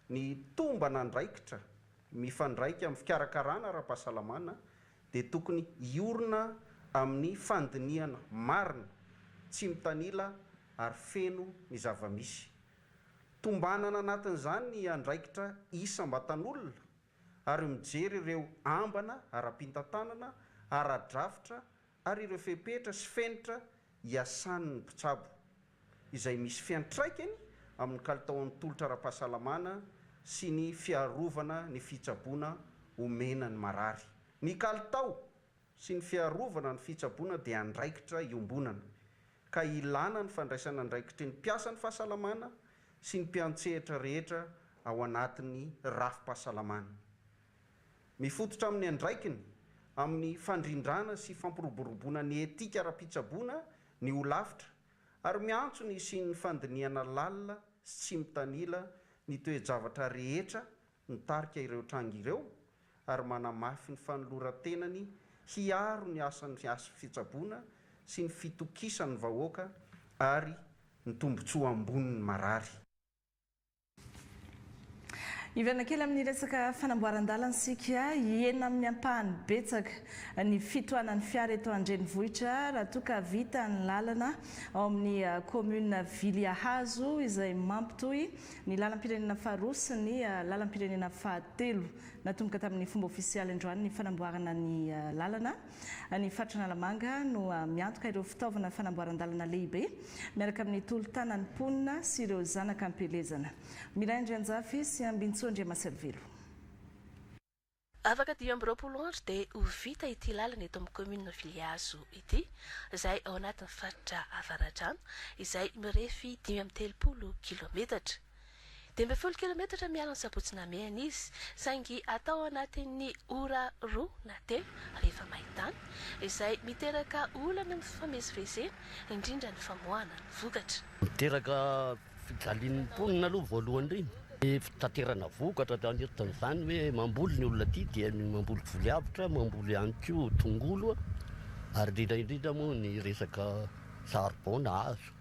B: ny tombana andraikitra mifandraika amin'ny fikarakarana ara-pahasalamana dia tokony iorina amin'ny fandiniana marina tsy mitanila ary feno ny zavamisy tombanana anatin'izany ny andraikitra isam-batan'olona ary mijery ireo ambana ara-pintantanana ara-drafitra ary ireo fepetra sy fenitra iasan'ny mpitsabo izay misy fiantraikany amin'ny kalitaon'ny tolotra ara-pahasalamana sy ny fiarovana ny fitsaboana omena ny marary. Ny kalitao sy ny fiarovana ny fitsaboana dia andraikitra iombonana ka ilana ny fandraisana andraikitry ny mpiasa ny fahasalamana sy ny mpiantsehatra rehetra ao anatin'ny rafi-pahasalamana. Mifototra amin'ny andraikiny amin'ny fandrindrana sy fampiroboroboana ny etika ara-pitsaboana ny ho lavitra ary miantso ny sy ny fandiniana lalina sy tsy mitanila ny toe-javatra rehetra nitarika ireo tranga ireo ary manamafy ny fanoloran-tenany hiaro ny asan'ny asa fitsaboana sy ny fitokisan'ny vahoaka ary ny tombotsoa amboniny marary.
A: Ivana kely amin'ny resaka fanamboaran-dalana sika hena amin'ny ampahany betsaka ny fitohanan'ny fiara eto an-drenivohitra raha toa ka vita ny lalana ao amin'ny commune Viliahazo izay mampitohy ny lalam-pirenena faharoa sy ny lalam-pirenena fahatelo natomboka tamin'ny fomba ofisialy androany ny fanamboarana ny lalana. Ny faritra Analamanga no miantoka ireo fitaovana fanamboaran-dalana lehibe miaraka amin'ny tolo-tanan'ny mponina sy ireo zanaka ampelezana. Milaindry Anjafy sy Ambintsondry Maservelo.
F: Afaka 20 andro dia ho vita ity lalana eto amin'ny commune Viliazo ity izay ao anatin'ny faritra Avaradrano izay mirefy 530 kilometatra. 12 kilometatra miala ny Sabotsynamehana izy saingy atao anatin'ny ora roa na telo rehefa maintany izay miteraka olana amin'ny fifamezivezena indrindra ny famoahana ny vokatra.
S: Miteraka fijalian'ny mponina aloha voalohany reny fitaterana vokatra tan'izany hoe mamboly ny olona aty dia mamboly voliavitra mamboly ihany koa tongolo ary indrindra moa ny resaka charbon na hazo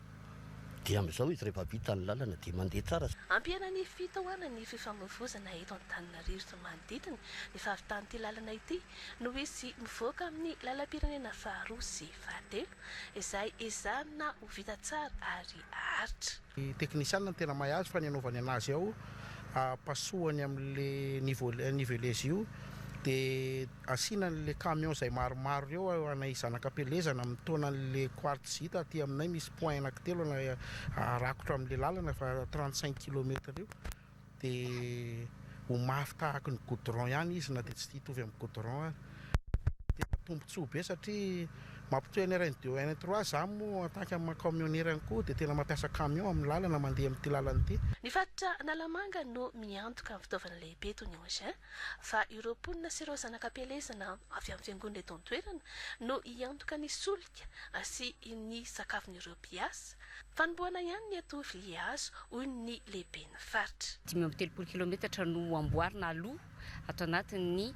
S: dia amin'izao izy rehefa vita ny lalana dia mandeha tsara.
F: Ampiana ny fitohanana ny fifamoivoizana eto Antananarivo sy manodidina ny fahavitan'ity lalana ity no izy mivoaka amin'ny lalam-pirenena faharoa sy fahatelo izay ezahana ho vita tsara ary haritra.
M: Teknisianina no tena mahay azy fa ny anaovany anazy ao pasohany amin'le niveleza io dia asiana n'le camion izay maromaro eo anay zanaka ampelezana mitaona n'le quartzita aty aminay misy point anankitelo rakotra amin'le lalana fa 35 km io dia ho mafy tahaka ny goudron ihany izy na dia tsy hitovy amin'ny goudron dia tombontsoa be satria mampitoy ny RN2 RN3 za moa atanka amin'ny camionnery ihany koa dia tena mampiasa camion amin'ny lalana mandeha amin'ity lalana ity.
F: Ny faritra Analamanga no miantoka amin'ny fitaovana lehibe toy ny engin fa ireo mponina sy ireo zanakam-pielezana avy amin'ny fiangonana eto an-toerana no hiantoka ny solika sy ny sakafon'ireo mpiasa. Fanomboana ihany ny eto Filiazo hoy ny lehibe ny faritra.
C: 5 kilometatra no amboarina aloha ato anatin'ny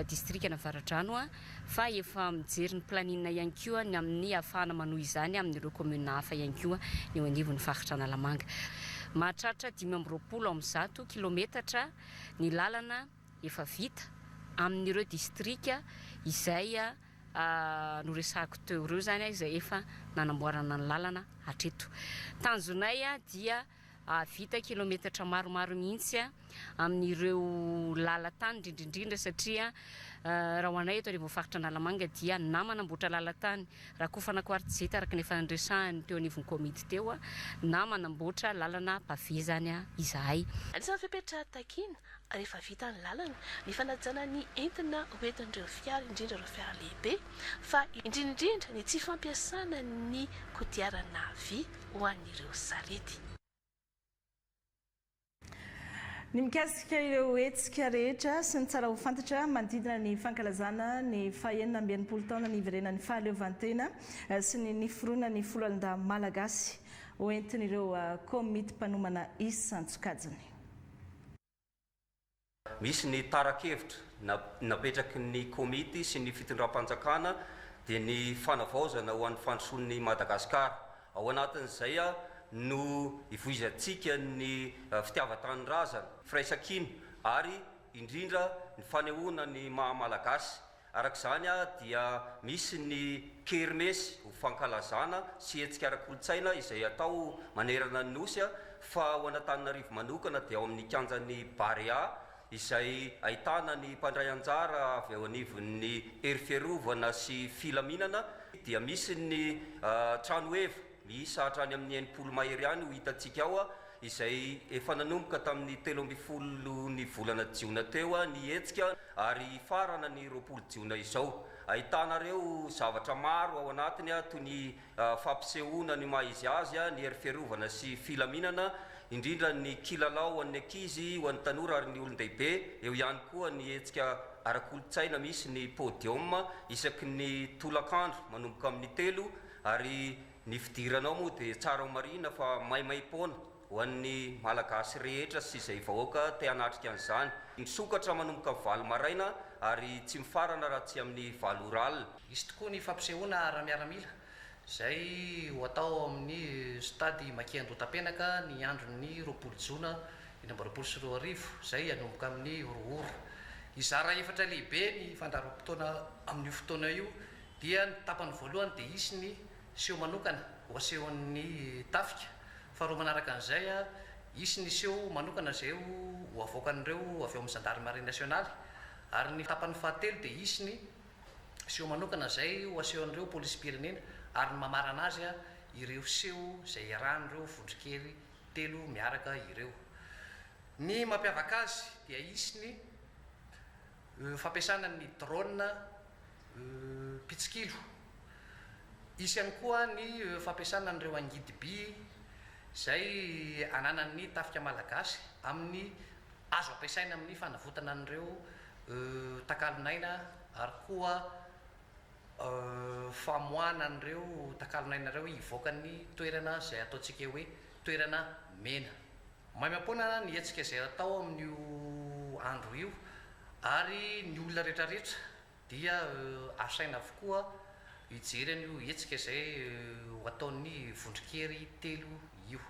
C: distrikta Navaradrano fa efa mijery ny planina ihany koa ny amin'ny ahafahana manohy izany amin'ireo commune hafa ihany koa eo anivon'ny faritra Analamanga. Mahatratra 520 kilometatra ny lalana efa vita amin'ireo distrikta izay noresahako teo ireo zany izay efa nanamboarana ny lalana hatreto. Tanjonay dia vita kilometatra maromaro mihitsy amin'ireo lalatany indrindrindrindra satria raha hoanay eto revo faritra Analamanga dia namanamboatra lalatany raha koa fanakoaritseta araka ny efa nandresahany teo anivon'ny komity teo namanamboatra lalana pavé zany izahay.
F: Anisan'ny fepetra takina rehefa vita ny lalana ny fanajana ny entina hoentin'ireo fiara indrindra ireo fiara lehibe fa indrindrindra ny tsy fampiasana ny kodiarana vy ho an'ireo sarety.
A: Ny mikasika ireo hetsika rehetra sy ny tsara ho fantatra manodidina ny fankalazana ny fahaenina amby enimpolo taona ny iverenan'ny fahaleovantena sy ny niforoana ny foloalinda malagasy hoentin'ireo komity mpanomana isan-tsokajiny.
D: Misy ny tarakevitra napetraky ny komity sy ny fitondram-panjakana dia ny fanavaozana ho an'ny fandrosoan'ny Madagasikara. Ao anatin'izay no ivoizantsika ny fitiavan-tanindrazana firaisakiny ary indrindra ny fanehoana ny mahamalagasy. Arak'izany dia misy ny kermesy ho fankalazana sy hetsika ara-kolotsaina izay atao manerana ny nosy fa ho an'Antananarivo manokana dia ao amin'ny kianjan'ny Barea izay ahitana ny mpandray anjara avy ao anivon'ny hery fiarovana sy filaminana. Dia misy ny tranoeva miisa hatrany amin'ny 9 mahery ihany ho hitantsika ao izay efa nanomboka tamin'ny 13 ny volana jiona teo ny hetsika ary farana ny 20 jiona izao. Ahitanareo zavatra maro ao anatiny toy ny fampisehoana ny maizy azy ny hery fiarovana sy filaminana indrindra ny kilalao an'ny ankizy ho an'ny tanora ary ny olon-dehibe. Eo ihany koa ny hetsika ara-kolotsaina misy ny podium isaky ny tolakandro manomboka amin'ny 3 ary ny fidiranao moa dia tsara ho marina fa maimai-poana ho an'ny malagasy rehetra sy izay vahoaka te hanatrika an'izany. Misokatra manomboka amin'ny 7 maraina ary tsy mifarana raha tsy amin'ny 7 oralina.
G: Izy tokoa ny fampisehoana ara-miaramila izay ho atao amin'ny stady Makiandro-Tapenaka ny andron'ny 20 Jona 2024 izay hanomboka amin'ny 2 ora. Izara efatra lehibe ny fandaharam-potoana amin'io fotoana io dia ny tapany voalohany dia isy ny seho manokana ho asehon'ny tafika. Faharoa manaraka an'izay isy ny seho manokana izay ho avoakan'ireo avy ao amin'ny gendarmerie nationale ary ny tapany fahatelo dia isy ny seho manokana izay ho asehon'ireo polisy-pirenena ary ny mamarana azy ireo seho izay iarahan'ireo vondron-kely 3 miaraka ireo. Ny mampiavaka azy dia isy ny fampiasana ny drone pitsikilo. Isy ihany koa ny fampiasana an'ireo angidy-by izay ananan'ny tafika malagasy amin'ny azo ampiasaina amin'ny fanavotana an'ireo takalinaina ary koa famoana an'ireo takalinaina ireo hivoaka ny toerana izay ataontsika hoe toerana mena. Maimam-poana ny hetsika izay atao amin'io andro io ary ny olona rehetrarehetra dia asaina avokoa hijery an'io hetsika izay ho ataon'ny vondron-kery 3 io.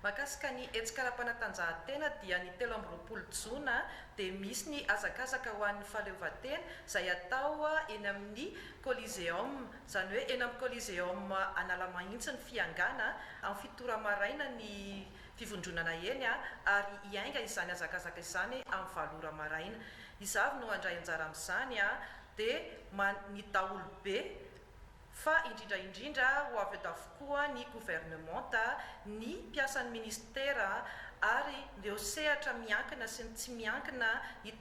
W: Mahakasika ny hetsika ara-panatanjahantena dia ny 13 Jona dia misy ny azakazaka ho an'ny fahaleovantena izay atao eny amin'ny Coliseum, izany hoe eny amin'ny Coliseum Analamahitsy ny fiangana amin'ny 7 maraina ny fivondronana eny ary hiainga izany azakazaka izany amin'ny 7 maraina. Izavy no handray anjara amin'izany dia ny daholobe fa indrindra ho avy eto avokoa ny gouvernementa, ny mpiasan'ny ministera ary ireo sehatra miankina sy ny tsy miankina, ny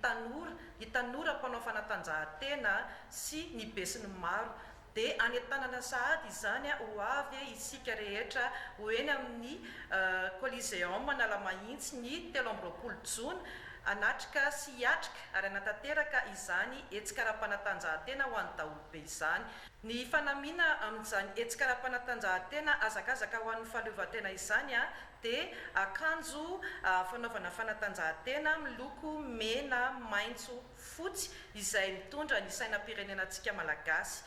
W: tanora mpanao fanatanjahantena sy ny be sy ny maro dia anentanana sahady izany ho avy isika rehetra ho eny amin'ny coliseum na Lamahitsy ny 13 jona anatrika sy hiatrika ary anatanteraka izany hetsikara-panatanjahantena ho an'ny daholobe izany. Ny fanamina amin'izany hetsikara-panatanjahantena azakazaka ho an'ny fahaleovantena izany dia akanjo fanaovana fanatanjahantena miloko mena, maitso, fotsy izay mitondra ny sainam-pirenenantsika malagasy.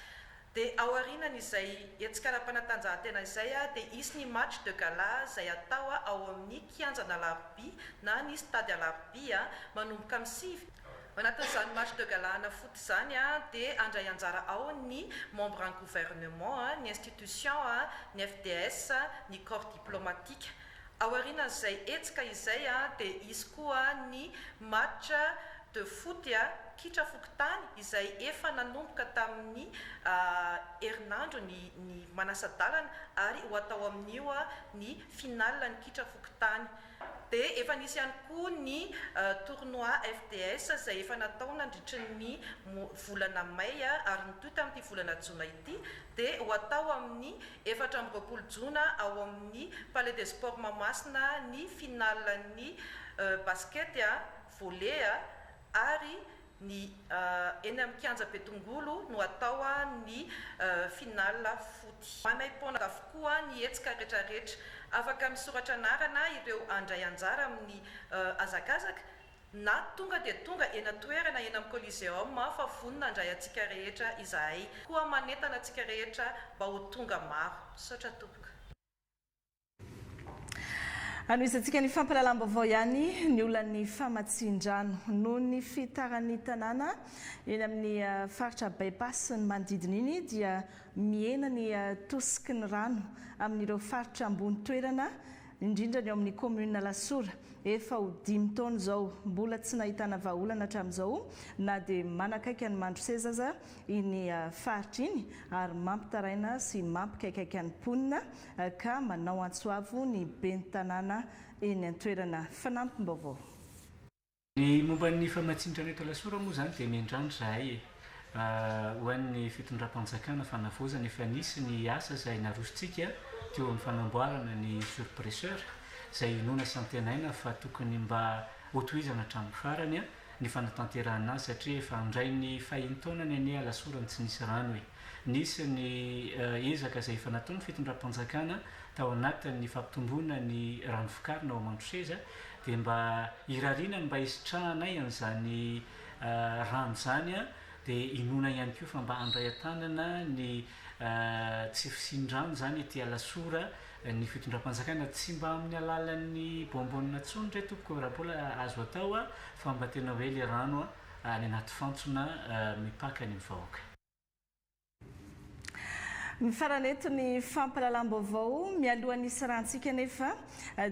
W: Dia ao aorianan'izay hetsikara-panatanjahantena izay dia isy ny match de gala izay atao ao amin'ny kianjana Larbi na ny stade Larbi manomboka amin'ny 6. Anatin'izany match de gala na foot izany dia andray anjara ao ny membre en gouvernement, ny institution, ny FDS, ny corps diplomatique. Ao aorianan'izay hetsika izay dia isy koa ny match de foot kitra fokontany izay efa nanomboka tamin'ny herinandro ny manasadalana ary ho atao amin'io ny finale ny kitra fokontany. Dia efa nisy ihany koa ny tournoi FDS izay efa natao nandritry ny volana May ary nitoy tamin'ity volana Jona ity dia ho atao amin'ny 14 Jona ao amin'ny Palais des Sports Mahamasina ny finale ny basket, volley ary ny eny amin'ny kianja Betongolo no atao ny finale foot. Manaipona avokoa ny hetsika rehetrarehetra afaka misoratra anarana ireo andray anjara amin'ny azakazaka na tonga dia tonga eny toerana eny amin'ny coliseum fa vonona andray antsika rehetra izahay koa manentana antsika rehetra mba ho tonga maro. Misaotra tompoko.
A: Anoisantsika ny fampahalalam-baovao ihany ny olon'ny famatsin-drano noho ny fitaran'ny tanàna eny amin'ny faritra bypass ny manodidina iny dia mihena ny tosiky ny rano amin'ireo faritra ambony toerana indrindra ny ao amin'ny commune Lasora. Efa ho 5 taona izao mbola tsy nahitana vahaolana hatramin'izao na dia manakaiky ny mandro seza aza iny faritra iny ary mampitaraina sy mampikaikaiky ny mponina ka manao antsoavo ny ben'ny tanàna eny an-toerana. Fanampim-baovao.
E: Ny momba ny famatsin-drano eto Lasora moa izany dia miandrano zahay ho an'ny fitondram-panjakana fanavozana efa nisy ny asa izay narositsika teo amin'ny fanamboarana ny surpresseur izay nona sy antenaina fa tokony mba hotohizana hatramin'ny farany ny fanatanterahana azy satria efa andray ny fahintaonany any Lasora ny tsy nisy rano. Nisy ny ezaka izay efa natao ny fitondram-panjakana tao anatin'ny fampitomboana ny rano fikarina ao Mandroseza dia mba irariana mba hisitrahanay an'izany rano izany dia inona ihany koa fa mba andray an-tanana ny tsy fisin-drano izany ety Lasora ny fitondram-panjakana tsy mba amin'ny alalan'ny bonbonina tsony ndray tompoko raha mbola azo atao fa mba tena hoe le rano any anaty fantsona mipaka ny vahoaka.
A: Mifarana eto ny fampahalalam-baovao mialohan'ny sarantsika nefa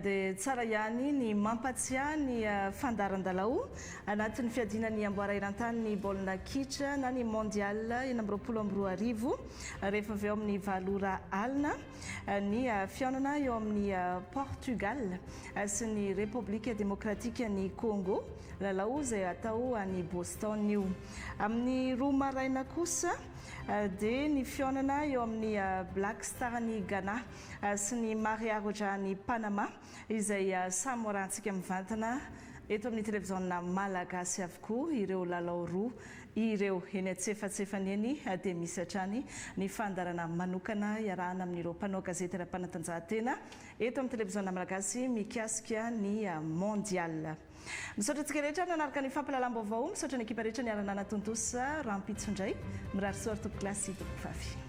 A: dia tsara ihany ny mampatsiahy ny fandaran-dalao anatin'ny fiadinan'ny amboara iran-tany ny baolina kitra na ny mondial eny amin'ny 2022 rehefa avy eo amin'ny valora alina ny fiaonana eo amin'ny Portugal sy ny République démocratique ny Congo lalao izay atao any Boston io. Amin'ny roa maraina kosa dia ny fiaonana eo amin'ny Black Star ny Ghana sy ny Maria Roja ny Panama izay samy morantsika mivantana eto amin'ny televiziona malagasy avokoa ireo lalao roa ireo eny antsefatsefany eny dia misy hatrany ny fandarana manokana iarahana amin'ireo mpanao gazety ara-panatanjahantena eto amin'ny televiziona malagasy mikasika ny mondial. Misaotra antsika rehetra nanaraka ny fampahalalam-baovao, misaotra ny ekipa rehetra niarana natontosa rampitso indray mirary soary tompoko klasy tompoko fafy.